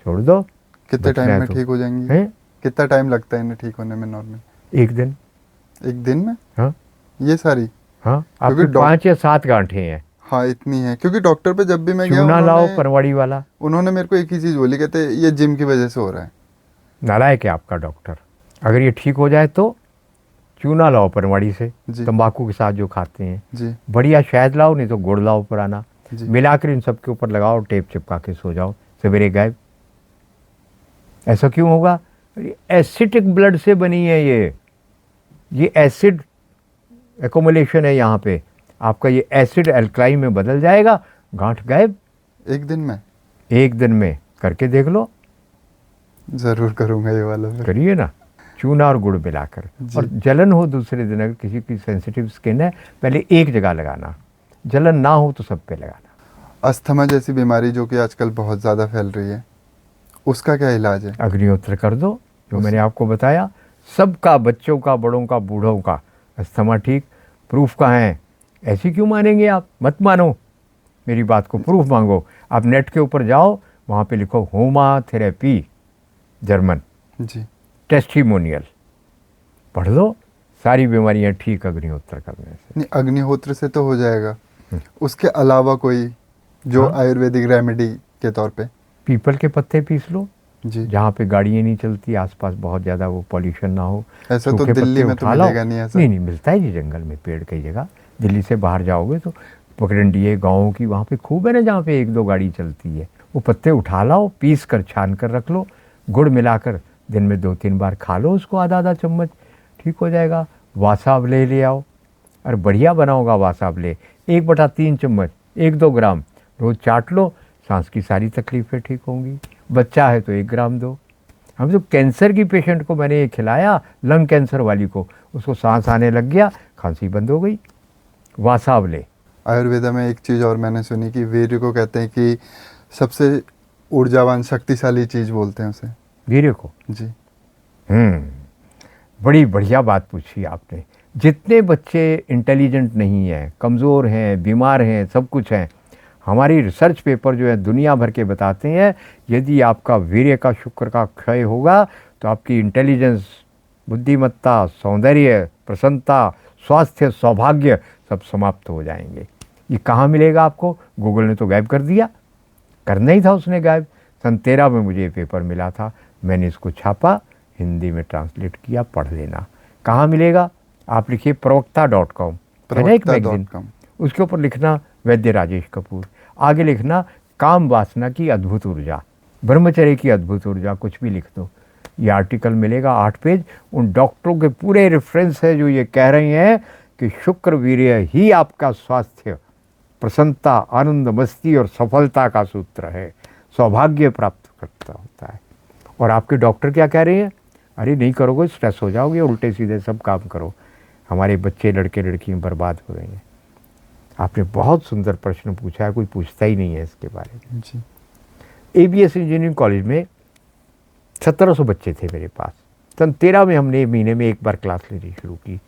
छोड़ दो। कितने बचना टाइम है में तो। ठीक हो जाएंगी? हैं? कितना टाइम लगता है इन्हें ठीक होने में नॉर्मल? एक दिन। एक दिन में? हाँ ये सारी? हाँ, आपके 5 या 7 गांठें हैं। हाँ, इतनी है। क्योंकि डॉक्टर पे जब भी मैं गया, चूना लाओ पनवाड़ी वाला। उन्होंने मेरे को एक ही चीज़ बोली, कहते ये जिम की वजह से हो रहा है। नालायक है आपका डॉक्टर। अगर ये ठीक हो जाए तो चूना लाओ पनवाड़ी से, जी। तंबाकू के साथ जो खाते हैं। जी। बढ़िया शहद लाओ, नहीं तो गुड़ लाओ पुराना, जी। मिलाकर इन सब के ऊपर लगाओ, टेप चिपका के सो जाओ, सवेरे गायब। ऐसा क्यों होगा? एसिडिक ब्लड से बनी है ये एसिड एकोमुलेशन है यहाँ पे। आपका ये एसिड एल्कलाइन में बदल जाएगा, गांठ गायब। एक दिन में? एक दिन में करके देख लो। ज़रूर करूँगा ये वाला फिर। करिए ना, चूना और गुड़ मिलाकर। और जलन हो दूसरे दिन, अगर किसी की सेंसिटिव स्किन है, पहले एक जगह लगाना, जलन ना हो तो सब पे लगाना। अस्थमा जैसी बीमारी जो कि आजकल बहुत ज़्यादा फैल रही है, उसका क्या इलाज है? अग्निहोत्र कर दो, जो मैंने आपको बताया। सबका, बच्चों का, बड़ों का, बूढ़ों का अस्थमा ठीक। प्रूफ कहाँ है? ऐसी क्यों मानेंगे आप? मत मानो मेरी बात को, प्रूफ मांगो। आप नेट के ऊपर जाओ, वहाँ पे लिखो होमा थेरेपी, जर्मन, जी। टेस्टिमोनियल, पढ़ लो, सारी बीमारियां ठीक अग्निहोत्र करने से। नहीं, अग्निहोत्र से तो हो जाएगा, उसके अलावा कोई जो हाँ? आयुर्वेदिक रेमेडी के तौर पे? पीपल के पत्ते पीस लो, जी। जहाँ पे गाड़ियाँ नहीं चलती, आसपास बहुत ज़्यादा वो पॉल्यूशन ना हो। ऐसा तो सूखे दिल्ली पत्ते में तो उठा लाओ। मिलेगा नहीं ऐसा? नहीं, मिलता है जी जंगल में, पेड़ कई जगह। दिल्ली से बाहर जाओगे तो पगडंडिये गाँव की, वहाँ पे खूब है ना, जहाँ पे 1-2 गाड़ी चलती है। वो पत्ते उठा लाओ, पीस कर छान कर रख लो, गुड़ मिलाकर दिन में 2-3 बार खा लो उसको, आधा चम्मच, ठीक हो जाएगा। वासावले ले आओ, और बढ़िया बनाओगा वासावले, 1/3 चम्मच, 1-2 ग्राम रोज़ चाट लो, सांस की सारी तकलीफ़ें ठीक होंगी। बच्चा है तो 1 ग्राम दो। हम तो कैंसर की पेशेंट को मैंने ये खिलाया, लंग कैंसर वाली को, उसको सांस आने लग गया, खांसी बंद हो गई। वासावले। आयुर्वेदा में एक चीज़ और मैंने सुनी कि वीर्य को कहते हैं कि सबसे ऊर्जावान, शक्तिशाली चीज़ बोलते हैं उसे, वीर्य को। जी। बड़ी बढ़िया बात पूछी आपने। जितने बच्चे इंटेलिजेंट नहीं हैं, कमज़ोर हैं, बीमार हैं, सब कुछ हैं, हमारी रिसर्च पेपर जो है दुनिया भर के बताते हैं, यदि आपका वीर्य का शुक्र का क्षय होगा तो आपकी इंटेलिजेंस, बुद्धिमत्ता, सौंदर्य, प्रसन्नता, स्वास्थ्य, सौभाग्य सब समाप्त हो जाएंगे। ये कहाँ मिलेगा आपको? गूगल ने तो गायब कर दिया, करना ही था उसने गायब। सन 13 में मुझे ये पेपर मिला था, मैंने इसको छापा, हिंदी में ट्रांसलेट किया, पढ़ लेना। कहाँ मिलेगा? आप लिखिए प्रवक्ता.com, है ना एक मैगजीन, उसके ऊपर लिखना वैद्य राजेश कपूर, आगे लिखना काम वासना की अद्भुत ऊर्जा, ब्रह्मचर्य की अद्भुत ऊर्जा, कुछ भी लिख दो, ये आर्टिकल मिलेगा 8 पेज। उन डॉक्टरों के पूरे रेफरेंस है जो ये कह रहे हैं कि शुक्र वीर्य ही आपका स्वास्थ्य, प्रसन्नता, आनंद, मस्ती और सफलता का सूत्र है, सौभाग्य प्राप्त करता होता है। और आपके डॉक्टर क्या कह रहे हैं? अरे नहीं करोगे स्ट्रेस हो जाओगे, उल्टे सीधे सब काम करो। हमारे बच्चे, लड़के लड़कियाँ बर्बाद हो रहे हैं। आपने बहुत सुंदर प्रश्न पूछा है, कोई पूछता ही नहीं है इसके बारे में जी। ABS इंजीनियरिंग कॉलेज में 1700 बच्चे थे मेरे पास। सन 13 में हमने महीने में एक बार क्लास लेनी शुरू की।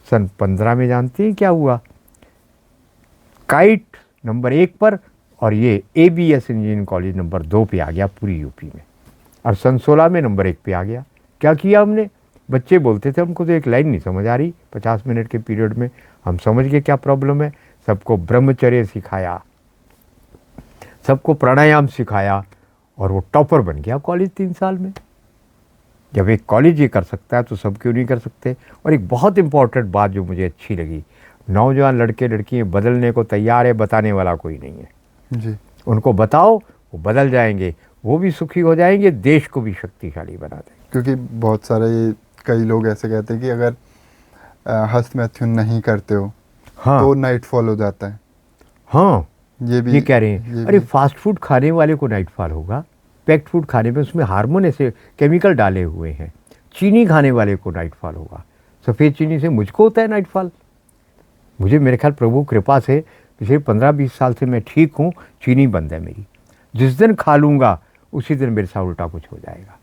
सन 15 में जानते हैं क्या हुआ? काइट नंबर 1 पर और ये ABS इंजीनियरिंग कॉलेज नंबर 2 पे आ गया पूरी यूपी में, और सन 16 में नंबर 1 पे आ गया। क्या किया हमने? बच्चे बोलते थे हमको तो एक लाइन नहीं समझ आ रही, 50 मिनट के पीरियड में हम समझ गए क्या प्रॉब्लम है। सबको ब्रह्मचर्य सिखाया, सबको प्राणायाम सिखाया, और वो टॉपर बन गया कॉलेज 3 साल में। जब एक कॉलेज ये कर सकता है तो सब क्यों नहीं कर सकते? और एक बहुत इंपॉर्टेंट बात जो मुझे अच्छी लगी, नौजवान लड़के लड़कियाँ बदलने को तैयार है, बताने वाला कोई नहीं है जी। उनको बताओ, वो बदल जाएंगे, वो भी सुखी हो जाएंगे, देश को भी शक्तिशाली बना देंगे। क्योंकि बहुत सारे कई लोग ऐसे कहते हैं कि अगर हस्तमैथुन नहीं करते हो हाँ तो नाइट फॉल हो जाता है। हाँ, ये कह रहे हैं अरे फास्ट फूड खाने वाले को नाइट फॉल होगा, पैक्ड फूड खाने में उसमें हार्मोन ऐसे केमिकल डाले हुए हैं। चीनी खाने वाले को नाइट फॉल होगा, सफ़ेद चीनी से मुझको होता है नाइट फॉल। मुझे मेरे ख्याल प्रभु कृपा से पिछले 15-20 साल से मैं ठीक हूँ, चीनी बंद है मेरी। जिस दिन खा लूँगा उसी दिन मेरे साथ उल्टा कुछ हो जाएगा।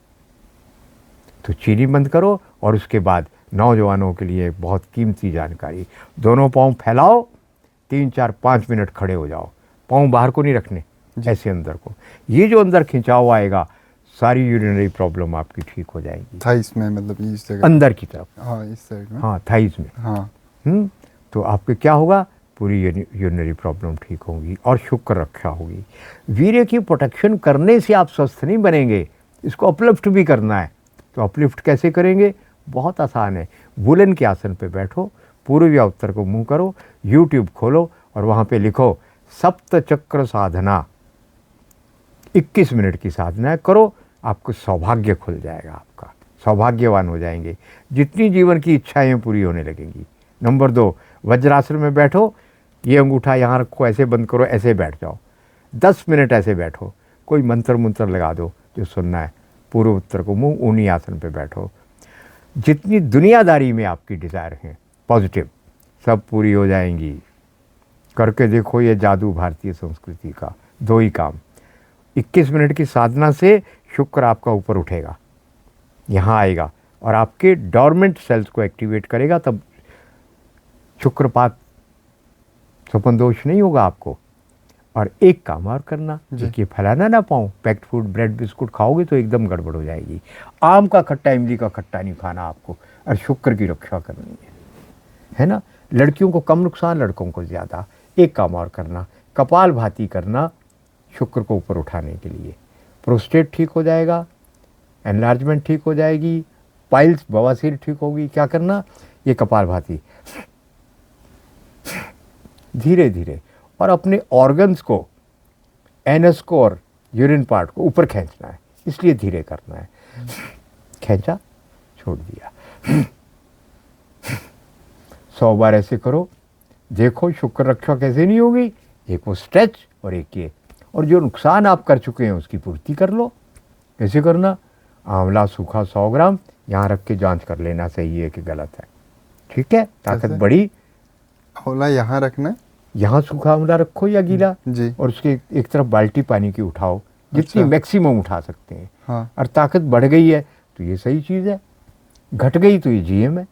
तो चीनी बंद करो, और उसके बाद नौजवानों के लिए बहुत कीमती जानकारी, दोनों पाँव फैलाओ, 3-4-5 मिनट खड़े हो जाओ, पाँव बाहर को नहीं रखने, ऐसे अंदर को। ये जो अंदर खिंचाव आएगा, सारी यूरिनरी प्रॉब्लम आपकी ठीक हो जाएगी। थाइस में, मतलब इस जगह अंदर की तरफ, हाँ इस साइड में, हाँ थाइस में, हाँ। तो आपके क्या होगा? पूरी यूरिनरी प्रॉब्लम ठीक होगी और शुक्र रक्षा होगी। वीर्य की प्रोटेक्शन करने से आप स्वस्थ नहीं बनेंगे, इसको अपलिफ्ट भी करना है। तो अपलिफ्ट कैसे करेंगे? बहुत आसान है। वुलन के आसन पे बैठो, पूर्व या उत्तर को मुंह करो, यूट्यूब खोलो और वहाँ पे लिखो सप्त चक्र साधना, 21 मिनट की साधना करो, आपको सौभाग्य खुल जाएगा, आपका सौभाग्यवान हो जाएंगे, जितनी जीवन की इच्छाएं पूरी होने लगेंगी। नंबर 2, वज्रासन में बैठो, ये अंगूठा यहाँ रखो, ऐसे बंद करो, ऐसे बैठ जाओ, 10 मिनट ऐसे बैठो, कोई मंत्र मुंत्र लगा दो जो सुनना है, पूर्व उत्तर को मुंह, ऊनी आसन पे बैठो। जितनी दुनियादारी में आपकी डिज़ायर हैं पॉजिटिव, सब पूरी हो जाएंगी। करके देखो ये जादू भारतीय संस्कृति का। 2 ही काम, 21 मिनट की साधना से शुक्र आपका ऊपर उठेगा, यहाँ आएगा और आपके डॉर्मेंट सेल्स को एक्टिवेट करेगा, तब शुक्रपात, स्वपन दोष नहीं होगा आपको। और एक काम और करना, देखिए फैलाना ना पाऊँ, पैक्ड फूड, ब्रेड बिस्कुट खाओगे तो एकदम गड़बड़ हो जाएगी। आम का खट्टा, इमली का खट्टा नहीं खाना आपको, और शुक्र की रक्षा करनी है ना। लड़कियों को कम नुकसान, लड़कों को ज़्यादा। एक काम और करना, कपाल भाती करना शुक्र को ऊपर उठाने के लिए। प्रोस्टेट ठीक हो जाएगा, एनलार्जमेंट ठीक हो जाएगी, पाइल्स, बवासीर ठीक होगी। क्या करना? ये कपाल भाती धीरे धीरे, और अपने ऑर्गन्स को, एनस को और यूरिन पार्ट को ऊपर खींचना है, इसलिए धीरे करना है। खींचा, छोड़ दिया, 100 बार ऐसे करो, देखो शुक्र रक्षा कैसे नहीं होगी। एक वो स्ट्रेच और एक ये, और जो नुकसान आप कर चुके हैं उसकी पूर्ति कर लो। कैसे करना? आंवला सूखा 100 ग्राम यहाँ रख के जांच कर लेना सही है कि गलत है, ठीक है। ताकत बढ़ी, आंवला यहाँ रखना, यहाँ सूखा आंवला रखो या गीला जी, और उसके एक तरफ बाल्टी पानी की उठाओ, जितनी मैक्सिमम उठा सकते हैं। हाँ। और ताकत बढ़ गई है तो ये सही चीज़ है, घट गई तो ये जीएम है।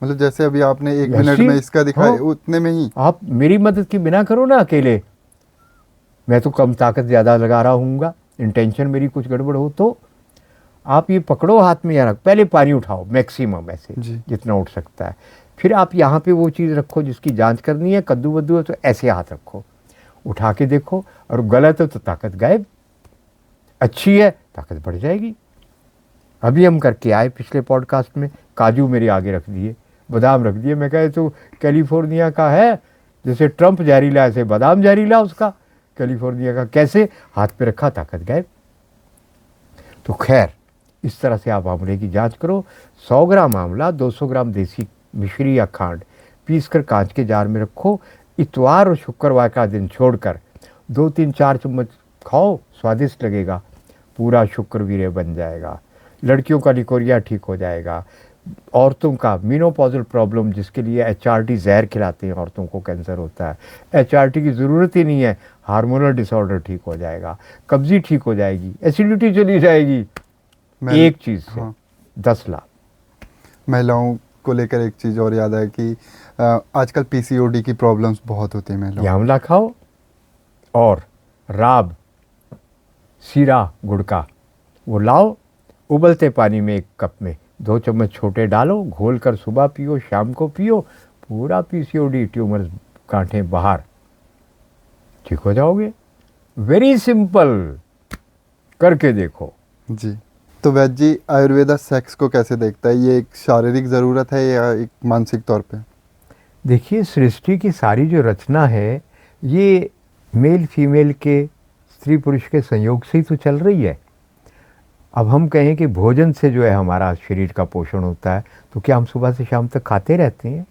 मतलब जैसे अभी आपने 1 मिनट में इसका दिखाया, उतने में ही आप मेरी मदद की बिना करो ना अकेले, मैं तो कम ताकत ज़्यादा लगा रहा हूँगा, इंटेंशन मेरी कुछ गड़बड़ हो तो आप ये पकड़ो हाथ में, या रख, पहले पानी उठाओ मैक्सिमम ऐसे जी। जितना उठ सकता है, फिर आप यहाँ पे वो चीज़ रखो जिसकी जांच करनी है, कद्दू वद्दू है तो ऐसे हाथ रखो, उठा के देखो, और गलत है तो ताकत गायब, अच्छी है ताकत बढ़ जाएगी। अभी हम करके आए पिछले पॉडकास्ट में, काजू मेरे आगे रख दिए, बादाम रख दिए, मैं कहे तो कैलिफोर्निया का है, जैसे ट्रंप जहरीला ऐसे बादाम जहरीला उसका, कैलिफोर्निया का, कैसे हाथ पे रखा ताकत गायब। तो खैर इस तरह से आप आंवले की जांच करो। 100 ग्राम आंवला 200 ग्राम देसी मिश्री या खांड पीस कर कांच के जार में रखो। इतवार और शुक्रवार का दिन छोड़कर 2-3-4 चम्मच खाओ, स्वादिष्ट लगेगा, पूरा शुक्रवीर्य बन जाएगा। लड़कियों का लिकोरिया ठीक हो जाएगा। औरतों का मीनोपॉजल प्रॉब्लम, जिसके लिए HRT जहर खिलाते हैं, औरतों को कैंसर होता है, HRT की ज़रूरत ही नहीं है, हार्मोनल डिसऑर्डर ठीक हो जाएगा, कब्जी ठीक हो जाएगी, एसिडिटी चली जाएगी, एक चीज़ से। हाँ। 10 लाख। महिलाओं को लेकर एक चीज़ और याद है कि आजकल PCOD की प्रॉब्लम्स बहुत होती है महिलाओं। आंवला खाओ और राब सीरा गुड़ का वो लाओ, उबलते पानी में 1 कप में 2 चम्मच छोटे डालो, घोल कर सुबह पियो, शाम को पियो, पूरा PCOD ट्यूमर गांठें बाहर, ठीक हो जाओगे। वेरी सिंपल, करके देखो। जी। तो वैद्य जी, आयुर्वेदा सेक्स को कैसे देखता है? ये एक शारीरिक ज़रूरत है या एक मानसिक तौर पे? देखिए, सृष्टि की सारी जो रचना है ये मेल फीमेल के, स्त्री पुरुष के संयोग से ही तो चल रही है। अब हम कहें कि भोजन से जो है हमारा शरीर का पोषण होता है, तो क्या हम सुबह से शाम तक खाते रहते हैं?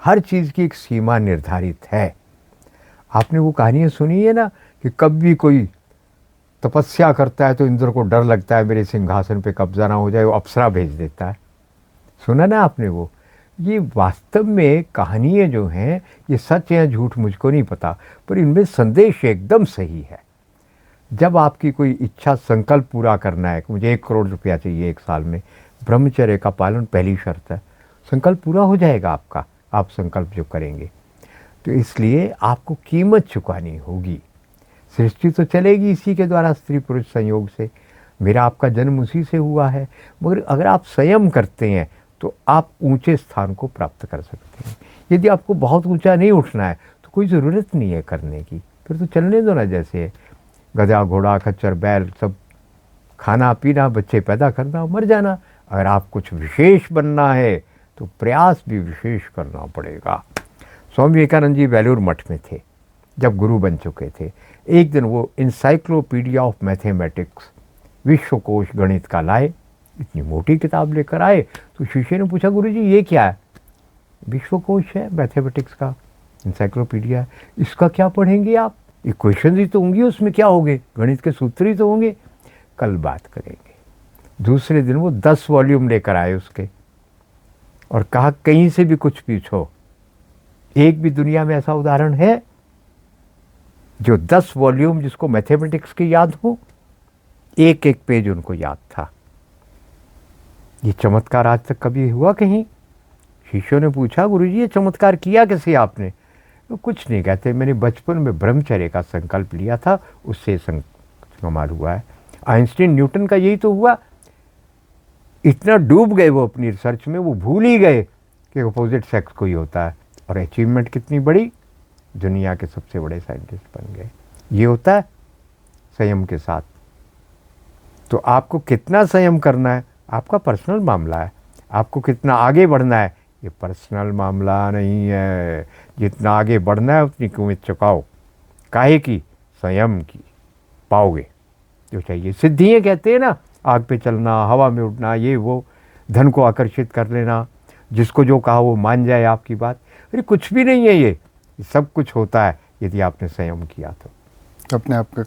हर चीज़ की एक सीमा निर्धारित है। आपने वो कहानियाँ सुनी है ना कि कभी कोई तपस्या करता है तो इंद्र को डर लगता है मेरे सिंहासन पे कब्जा ना हो जाए, वो अप्सरा भेज देता है। सुना ना आपने वो? ये वास्तव में कहानियाँ जो हैं ये सच या झूठ मुझको नहीं पता, पर इनमें संदेश एकदम सही है। जब आपकी कोई इच्छा, संकल्प पूरा करना है कि मुझे 1 करोड़ रुपया चाहिए 1 साल में, ब्रह्मचर्य का पालन पहली शर्त है। संकल्प पूरा हो जाएगा आपका, आप संकल्प जो करेंगे। तो इसलिए आपको कीमत चुकानी होगी। सृष्टि तो चलेगी इसी के द्वारा, स्त्री पुरुष संयोग से। मेरा आपका जन्म उसी से हुआ है। मगर अगर आप संयम करते हैं तो आप ऊंचे स्थान को प्राप्त कर सकते हैं। यदि आपको बहुत ऊंचा नहीं उठना है तो कोई ज़रूरत नहीं है करने की, फिर तो चलने दो ना। जैसे गधा, घोड़ा, खच्चर, बैल, सब खाना पीना, बच्चे पैदा करना, मर जाना। अगर आप कुछ विशेष बनना है तो प्रयास भी विशेष करना पड़ेगा। स्वामी विवेकानंद जी वेलूर मठ में थे जब गुरु बन चुके थे। एक दिन वो इंसाइक्लोपीडिया ऑफ मैथमेटिक्स, विश्वकोश गणित का लाए, इतनी मोटी किताब लेकर आए। तो शिष्य ने पूछा, गुरुजी ये क्या है? विश्वकोश है मैथमेटिक्स का, इंसाइक्लोपीडिया है, इसका क्या पढ़ेंगे आप? इक्वेशन ही तो होंगी, उसमें क्या होंगे? गणित के सूत्र ही तो होंगे। कल बात करेंगे। दूसरे दिन वो 10 वॉल्यूम लेकर आए उसके, और कहा कहीं से भी कुछ पूछो, एक भी दुनिया में ऐसा उदाहरण है जो 10 वॉल्यूम जिसको मैथमेटिक्स की याद हो? एक एक पेज उनको याद था। ये चमत्कार आज तक कभी हुआ कहीं? शिष्यों ने पूछा, गुरुजी ये चमत्कार किया कैसे आपने? तो कुछ नहीं कहते, मैंने बचपन में ब्रह्मचर्य का संकल्प लिया था, उससे कमाल हुआ है। आइंस्टीन, न्यूटन का यही तो हुआ। इतना डूब गए वो अपनी रिसर्च में, वो भूल ही गए कि अपोजिट सेक्स कोई होता है, और अचीवमेंट कितनी बड़ी, दुनिया के सबसे बड़े साइंटिस्ट बन गए। ये होता है संयम के साथ। तो आपको कितना संयम करना है आपका पर्सनल मामला है। आपको कितना आगे बढ़ना है ये पर्सनल मामला नहीं है। जितना आगे बढ़ना है उतनी कीमत चुकाओ। काहे की? संयम की। पाओगे जो चाहिए। सिद्धियाँ कहते हैं ना, आग पे चलना, हवा में उड़ना, ये वो, धन को आकर्षित कर लेना, जिसको जो कहा वो मान जाए आपकी बात। अरे कुछ भी नहीं है ये सब कुछ होता है यदि आपने संयम किया तो। अपने आप का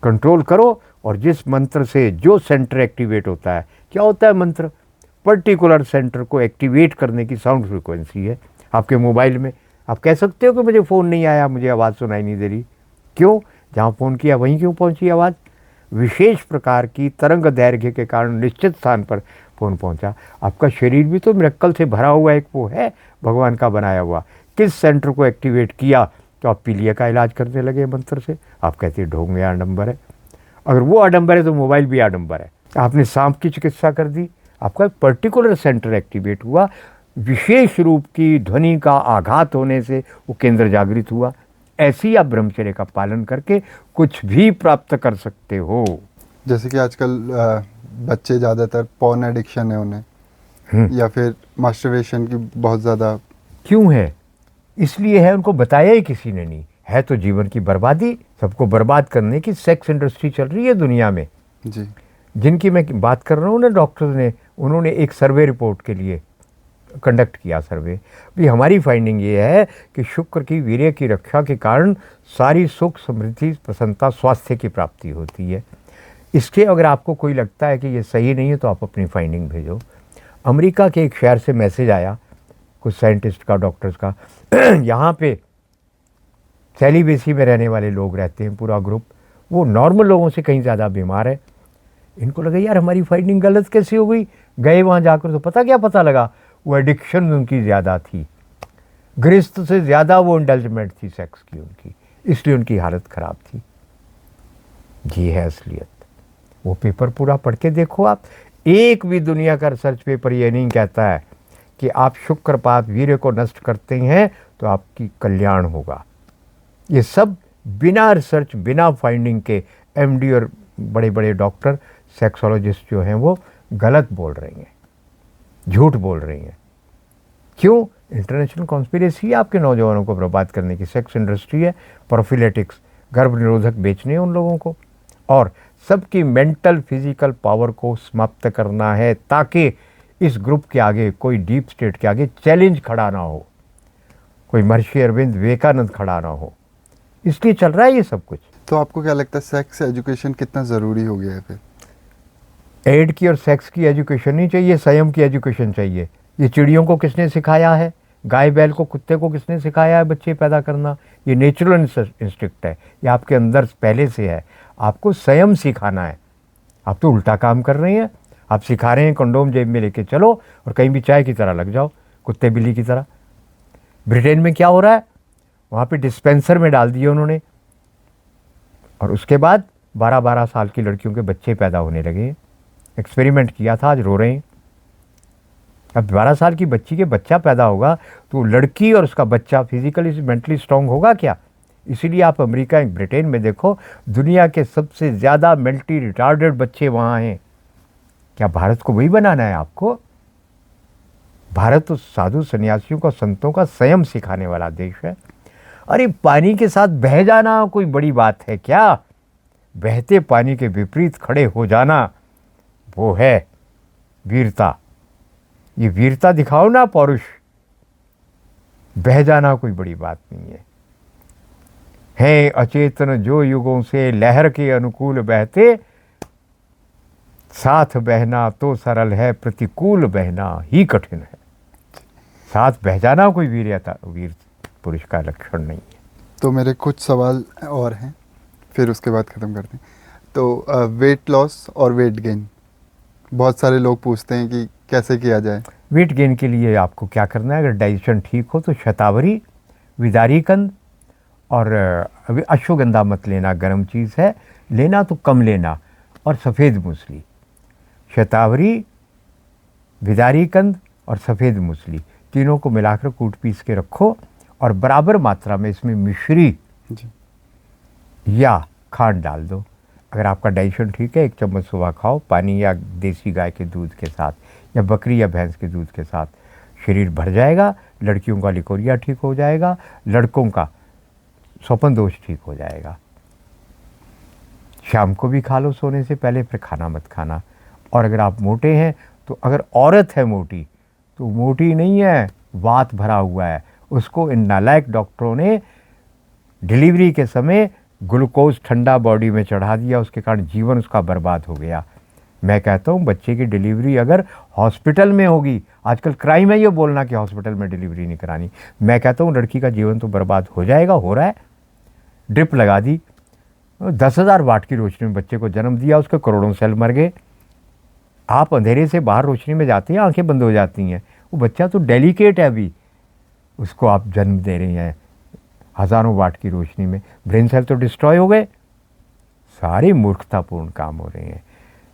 कंट्रोल करो। और जिस मंत्र से जो सेंटर एक्टिवेट होता है, क्या होता है मंत्र? पर्टिकुलर सेंटर को एक्टिवेट करने की साउंड फ्रीक्वेंसी है आपके मोबाइल में। आप कह सकते हो कि मुझे फ़ोन नहीं आया, मुझे आवाज़ सुनाई नहीं दे रही। क्यों? जहाँ फ़ोन किया वहीं क्यों पहुँची आवाज़? विशेष प्रकार की तरंग दैर्घ्य के कारण निश्चित स्थान पर फ़ोन पहुँचा। आपका शरीर भी तो मिरेकल से भरा हुआ एक वो है, भगवान का बनाया हुआ। किस सेंटर को एक्टिवेट किया तो आप पीलिया का इलाज करने लगे मंत्र से। आप कहते हैं ढोंग में आडंबर है। अगर वो आडंबर है तो मोबाइल भी आडंबर है। आपने सांप की चिकित्सा कर दी, आपका पर्टिकुलर सेंटर एक्टिवेट हुआ, विशेष रूप की ध्वनि का आघात होने से वो केंद्र जागृत हुआ। ऐसी आप ब्रह्मचर्य का पालन करके कुछ भी प्राप्त कर सकते हो। जैसे कि आजकल बच्चे ज़्यादातर पॉर्न एडिक्शन है उन्हें, या फिर मास्टरबेशन की बहुत ज़्यादा। क्यों है? इसलिए है, उनको बताया ही किसी ने नहीं है। तो जीवन की बर्बादी, सबको बर्बाद करने की सेक्स इंडस्ट्री चल रही है दुनिया में। जी। जिनकी मैं बात कर रहा हूँ ना, डॉक्टर्स ने, उन्होंने एक सर्वे रिपोर्ट के लिए कंडक्ट किया सर्वे। भी हमारी फाइंडिंग ये है कि शुक्र की वीर्य की रक्षा के कारण सारी सुख समृद्धि प्रसन्नता स्वास्थ्य की प्राप्ति होती है। इसके अगर आपको कोई लगता है कि ये सही नहीं है तो आप अपनी फाइंडिंग भेजो। अमेरिका के एक शहर से मैसेज आया कुछ साइंटिस्ट का, डॉक्टर्स का। यहाँ पे सेलिबेसी में रहने वाले लोग रहते हैं, पूरा ग्रुप। वो नॉर्मल लोगों से कहीं ज़्यादा बीमार है। इनको लगा यार हमारी फाइंडिंग गलत कैसे हो गई। गए वहाँ जाकर तो पता लगा, वो एडिक्शन उनकी ज़्यादा थी, गृहस्थ से ज़्यादा वो इंडल्जमेंट थी सेक्स की उनकी, इसलिए उनकी हालत ख़राब थी। ये है असलियत। वो पेपर पूरा पढ़ के देखो आप। एक भी दुनिया का रिसर्च पेपर ये नहीं कहता है कि आप शुक्रपात वीर्य को नष्ट करते हैं तो आपकी कल्याण होगा। ये सब बिना रिसर्च, बिना फाइंडिंग के एमडी और बड़े बड़े डॉक्टर, सेक्सोलॉजिस्ट जो हैं वो गलत बोल रही हैं, झूठ बोल रही हैं। क्यों? इंटरनेशनल कॉन्स्पिरेसी है आपके नौजवानों को बर्बाद करने की। सेक्स इंडस्ट्री है, प्रोफिलेटिक्स, गर्भ निरोधक बेचने हैं उन लोगों को, और सबकी मेंटल फिजिकल पावर को समाप्त करना है ताकि इस ग्रुप के आगे, कोई डीप स्टेट के आगे चैलेंज खड़ा ना हो, कोई महर्षि अरविंद, विवेकानंद खड़ा ना हो। इसलिए चल रहा है ये सब कुछ। तो आपको क्या लगता है सेक्स एजुकेशन कितना ज़रूरी हो गया है फिर? एड की और सेक्स की एजुकेशन नहीं चाहिए, संयम की एजुकेशन चाहिए। ये चिड़ियों को किसने सिखाया है? गाय बैल को, कुत्ते को किसने सिखाया है बच्चे पैदा करना? ये नेचुरल इंस्टिंक्ट है, ये आपके अंदर पहले से है। आपको संयम सिखाना है। आप तो उल्टा काम कर रहे हैं। आप सिखा रहे हैं कंडोम जेब में लेके चलो और कहीं भी चाय की तरह लग जाओ, कुत्ते बिल्ली की तरह। ब्रिटेन में क्या हो रहा है? वहाँ पे डिस्पेंसर में डाल दिए उन्होंने, और उसके बाद 12-12 साल की लड़कियों के बच्चे पैदा होने लगे। एक्सपेरिमेंट किया था, आज रो रहे हैं। अब 12 साल की बच्ची के बच्चा पैदा होगा तो लड़की और उसका बच्चा फिजिकली मेंटली स्ट्रांग होगा क्या? इसीलिए आप अमेरिका, ब्रिटेन में देखो, दुनिया के सबसे ज़्यादा मेंटली रिटार्डेड बच्चे वहाँ हैं। क्या भारत को वही बनाना है आपको? भारत तो साधु सन्यासियों का, संतों का संयम सिखाने वाला देश है। अरे पानी के साथ बह जाना कोई बड़ी बात है क्या? बहते पानी के विपरीत खड़े हो जाना, वो है वीरता। ये वीरता दिखाओ ना, पौरुष। बह जाना कोई बड़ी बात नहीं है अचेतन जो युगों से लहर के अनुकूल बहते, साथ बहना तो सरल है, प्रतिकूल बहना ही कठिन है। साथ बह जाना कोई वीर पुरुष का लक्षण नहीं है। तो मेरे कुछ सवाल और हैं, फिर उसके बाद ख़त्म करते हैं। तो वेट लॉस और वेट गेन, बहुत सारे लोग पूछते हैं कि कैसे किया जाए। वेट गेन के लिए आपको क्या करना है? अगर डाइजेशन ठीक हो तो शतावरी, विदारीकंद और अभी अश्वगंधा मत लेना, गर्म चीज़ है, लेना तो कम लेना, और सफ़ेद मूसली। शतावरी, विदारीकंद और सफ़ेद मूसली, तीनों को मिलाकर कूट पीस के रखो, और बराबर मात्रा में इसमें मिश्री जी। या खांड डाल दो। अगर आपका डाइजेशन ठीक है, 1 चम्मच सुबह खाओ, पानी या देसी गाय के दूध के साथ या बकरी या भैंस के दूध के साथ। शरीर भर जाएगा। लड़कियों का लिकोरिया ठीक हो जाएगा, लड़कों का स्वपन दोष ठीक हो जाएगा। शाम को भी खा लो सोने से पहले, फिर खाना मत खाना। और अगर आप मोटे हैं तो, अगर औरत है मोटी तो मोटी नहीं है, वात भरा हुआ है, उसको इन नालायक डॉक्टरों ने डिलीवरी के समय ग्लूकोज ठंडा बॉडी में चढ़ा दिया, उसके कारण जीवन उसका बर्बाद हो गया। मैं कहता हूँ बच्चे की डिलीवरी अगर हॉस्पिटल में होगी, आजकल क्राइम है ये बोलना कि हॉस्पिटल में डिलीवरी नहीं करानी, मैं कहता हूँ लड़की का जीवन तो बर्बाद हो जाएगा, हो रहा है। ड्रिप लगा दी, 10,000 वाट की रोशनी में बच्चे को जन्म दिया, उसके करोड़ों सेल मर गए। आप अंधेरे से बाहर रोशनी में जाते हैं, आंखें बंद हो जाती हैं। वो बच्चा तो डेलिकेट है, अभी उसको आप जन्म दे रहे हैं हज़ारों वाट की रोशनी में, ब्रेन सेल तो डिस्ट्रॉय हो गए। सारे मूर्खतापूर्ण काम हो रहे हैं।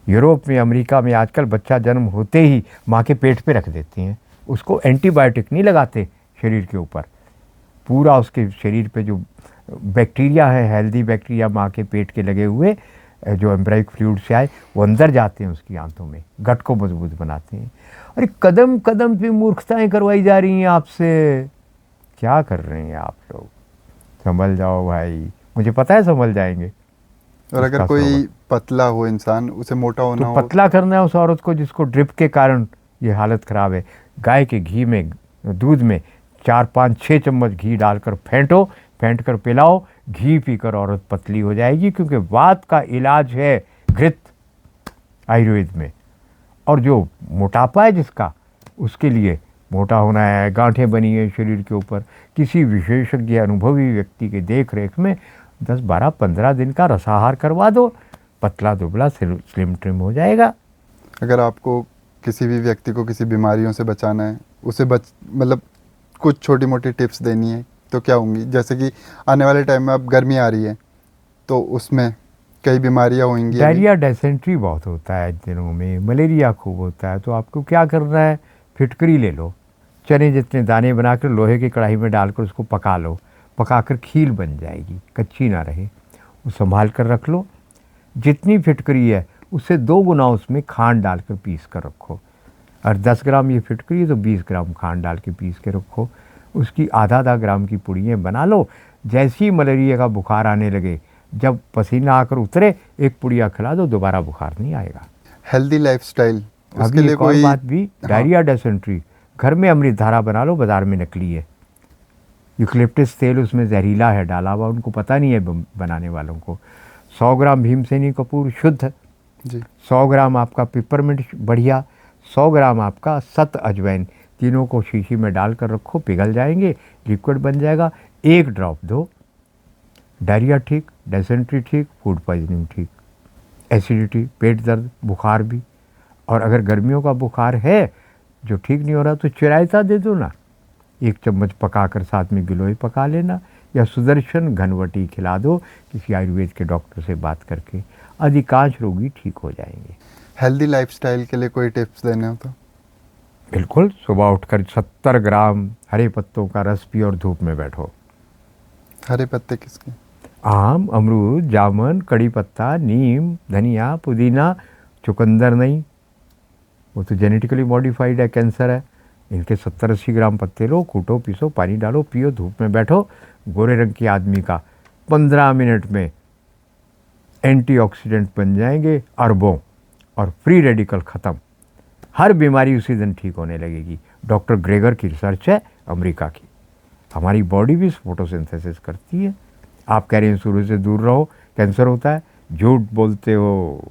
यूरोप में, अमेरिका में आजकल बच्चा जन्म होते ही माँ के पेट पे रख देती हैं। उसको एंटीबायोटिक नहीं लगाते शरीर के ऊपर, पूरा उसके शरीर पे जो बैक्टीरिया है, हेल्दी बैक्टीरिया माँ के पेट के लगे हुए, जो एम्ब्राइक फ्लूइड से आए, वो अंदर जाते हैं उसकी आंतों में, गट को मजबूत बनाते हैं। अरे कदम कदम पे मूर्खताएं करवाई जा रही हैं आपसे। क्या कर रहे हैं आप लोग? संभल जाओ भाई, मुझे पता है संभल जाएंगे। और अगर कोई पतला हो इंसान, उसे मोटा होना तो हो, पतला करना है उस औरत को जिसको ड्रिप के कारण ये हालत खराब है। गाय के घी में, दूध में 4-5-6 चम्मच घी डालकर फेंटो, फेंट कर पिलाओ, घी पीकर औरत पतली हो जाएगी। क्योंकि वात का इलाज है घृत आयुर्वेद में। और जो मोटापा है जिसका, उसके लिए मोटा होना है, गांठें बनी है शरीर के ऊपर, किसी विशेषज्ञ अनुभवी व्यक्ति के देख रेख में 10-12-15 दिन का रसाहार करवा दो, पतला दुबला स्लिम ट्रिम हो जाएगा। अगर आपको किसी भी व्यक्ति को किसी बीमारियों से बचाना है, उसे मतलब कुछ छोटी मोटी टिप्स देनी है तो क्या होंगी? जैसे कि आने वाले टाइम में अब गर्मी आ रही है तो उसमें कई बीमारियां होंगी। डायरिया, डायसेंट्री बहुत होता है दिनों में, मलेरिया खूब होता है। तो आपको क्या करना है? फिटकरी ले लो, चने जितने दाने बनाकर लोहे की कढ़ाई में डालकर उसको पका लो, पकाकर खील बन जाएगी, कच्ची ना रहे, वो संभाल कर रख लो। जितनी फिटकरी है उससे 2 गुना उसमें खांड डालकर पीस कर रखो। और 10 ग्राम ये फिटकरी है तो 20 ग्राम खांड डाल के पीस के रखो। उसकी आधा ग्राम की पुड़ियाँ बना लो। जैसी मलेरिया का बुखार आने लगे, जब पसीना आकर उतरे, एक पुड़िया खिला दो, दोबारा बुखार नहीं आएगा। हेल्दी लाइफस्टाइल, उसके अभी लिए एक और कोई बात भी, डायरिया, डायसेंट्री, घर में अमृत धारा बना लो, बाजार में नकली है। यूकलिप्टस तेल उसमें जहरीला है डाला हुआ, उनको पता नहीं है बनाने वालों को। 100 ग्राम भीमसेनी कपूर शुद्ध जी, 100 ग्राम आपका पिपरमिंट बढ़िया, 100 ग्राम आपका सत अजवैन, तीनों को शीशी में डालकर रखो, पिघल जाएंगे, लिक्विड बन जाएगा। 1 ड्रॉप दो, डायरिया ठीक, डायसेंट्री ठीक, फूड पॉइजनिंग ठीक, एसिडिटी, पेट दर्द, बुखार भी। और अगर गर्मियों का बुखार है जो ठीक नहीं हो रहा तो चिरायता दे दो ना, 1 चम्मच पकाकर साथ में गिलोय पका लेना, या सुदर्शन घनवटी खिला दो किसी आयुर्वेद के डॉक्टर से बात करके। अधिकांश रोगी ठीक हो जाएंगे। हेल्दी लाइफस्टाइल के लिए कोई टिप्स देने हो तो? बिल्कुल, सुबह उठकर 70 ग्राम हरे पत्तों का रस पियो और धूप में बैठो। हरे पत्ते किसके? आम, अमरूद, जामुन, कड़ी पत्ता, नीम, धनिया, पुदीना, चुकंदर नहीं, वो तो जेनेटिकली मॉडिफाइड है, कैंसर है। इनके 70-80 ग्राम पत्ते लो, कूटो, पीसो, पानी डालो, पियो, धूप में बैठो। गोरे रंग की आदमी का 15 मिनट में एंटीऑक्सीडेंट बन जाएंगे अरबों, और फ्री रेडिकल ख़त्म। हर बीमारी उसी दिन ठीक होने लगेगी। डॉक्टर ग्रेगर की रिसर्च है, अमेरिका की। हमारी बॉडी भी फोटोसिंथेसिस करती है। आप कह रहे हैं सूरज से दूर रहो, कैंसर होता है, झूठ बोलते हो,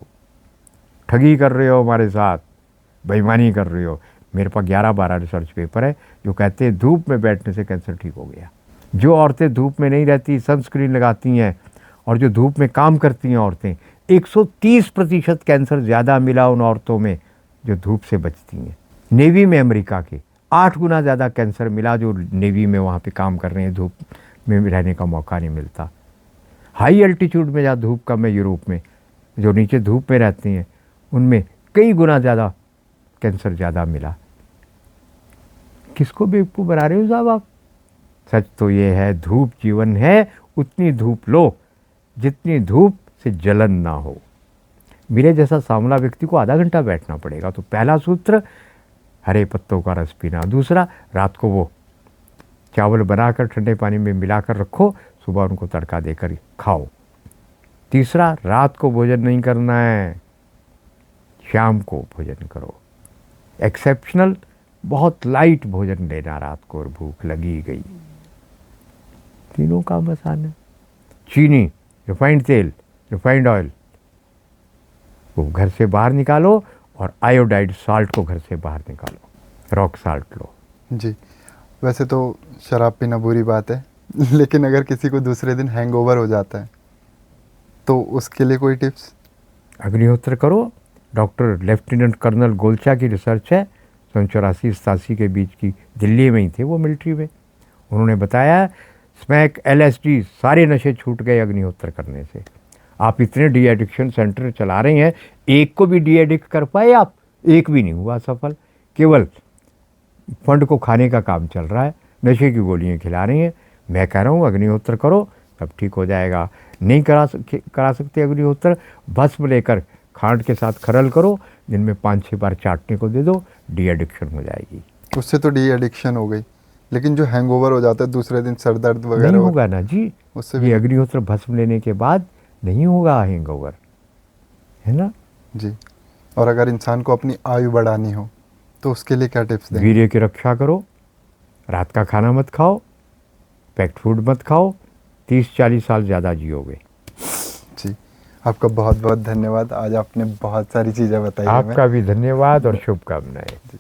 ठगी कर रहे हो हमारे साथ, बेईमानी कर रहे हो। मेरे पास 11-12 रिसर्च पेपर है जो कहते हैं धूप में बैठने से कैंसर ठीक हो गया। जो औरतें धूप में नहीं रहती, सनस्क्रीन लगाती हैं, और जो धूप में काम करती हैं औरतें, 130% कैंसर ज़्यादा मिला उन औरतों में जो धूप से बचती हैं। नेवी में अमेरिका के 8 गुना ज़्यादा कैंसर मिला जो नेवी में वहाँ पे काम कर रहे हैं, धूप में रहने का मौका नहीं मिलता। हाई एल्टीट्यूड में जहाँ धूप कम है, यूरोप में जो नीचे धूप में रहते हैं, उनमें कई गुना ज़्यादा कैंसर ज़्यादा मिला। किसको बेवकूफ़ बना रहे हो साहब आप? सच तो ये है, धूप जीवन है, उतनी धूप लो जितनी धूप से जलन ना हो। मेरे जैसा सांवला व्यक्ति को आधा घंटा बैठना पड़ेगा। तो पहला सूत्र, हरे पत्तों का रस पीना। दूसरा, रात को वो चावल बनाकर ठंडे पानी में मिलाकर रखो, सुबह उनको तड़का देकर खाओ। तीसरा, रात को भोजन नहीं करना है, शाम को भोजन करो। एक्सेप्शनल, बहुत लाइट भोजन लेना रात को और भूख लगी गई। तीनों काम आसान है। चीनी, रिफाइंड तेल, रिफाइंड ऑयल वो घर से बाहर निकालो, और आयोडाइड साल्ट को घर से बाहर निकालो, रॉक साल्ट लो। जी, वैसे तो शराब पीना बुरी बात है, लेकिन अगर किसी को दूसरे दिन हैंगओवर हो जाता है तो उसके लिए कोई टिप्स? अग्निहोत्र करो। डॉक्टर लेफ्टिनेंट कर्नल गोल्चा की रिसर्च है, 84-87 के बीच की, दिल्ली में ही थे वो मिलिट्री में। उन्होंने बताया स्मैक, LSD सारे नशे छूट गए अग्निहोत्र करने से। आप इतने डी एडिक्शन सेंटर चला रहे हैं, एक को भी डी एडिक्ट कर पाए आप? एक भी नहीं हुआ सफल। केवल फंड को खाने का काम चल रहा है, नशे की गोलियां खिला रही हैं। मैं कह रहा हूँ अग्निहोत्र करो, सब ठीक हो जाएगा। नहीं करा सकते अग्निहोत्र, भस्म लेकर खांड के साथ खरल करो, दिन में 5-6 बार चाटने को दे दो, डी एडिक्शन हो जाएगी। उससे तो डी एडिक्शन हो गई, लेकिन जो हैंगओवर हो जाता है दूसरे दिन, सर दर्द वगैरह नहीं होगा ना जी, उससे ये भी अग्निहोत्र भस्म लेने के बाद नहीं होगा हैंगओवर, है ना। जी। और अगर इंसान को अपनी आयु बढ़ानी हो तो उसके लिए क्या टिप्स देंगे? वीर्य की रक्षा करो, रात का खाना मत खाओ, पैक्ड फूड मत खाओ, 30-40 साल ज़्यादा जियोगे। जी, आपका बहुत बहुत धन्यवाद। आज आपने बहुत सारी चीज़ें बताई हमें। आपका भी धन्यवाद और शुभकामनाएं।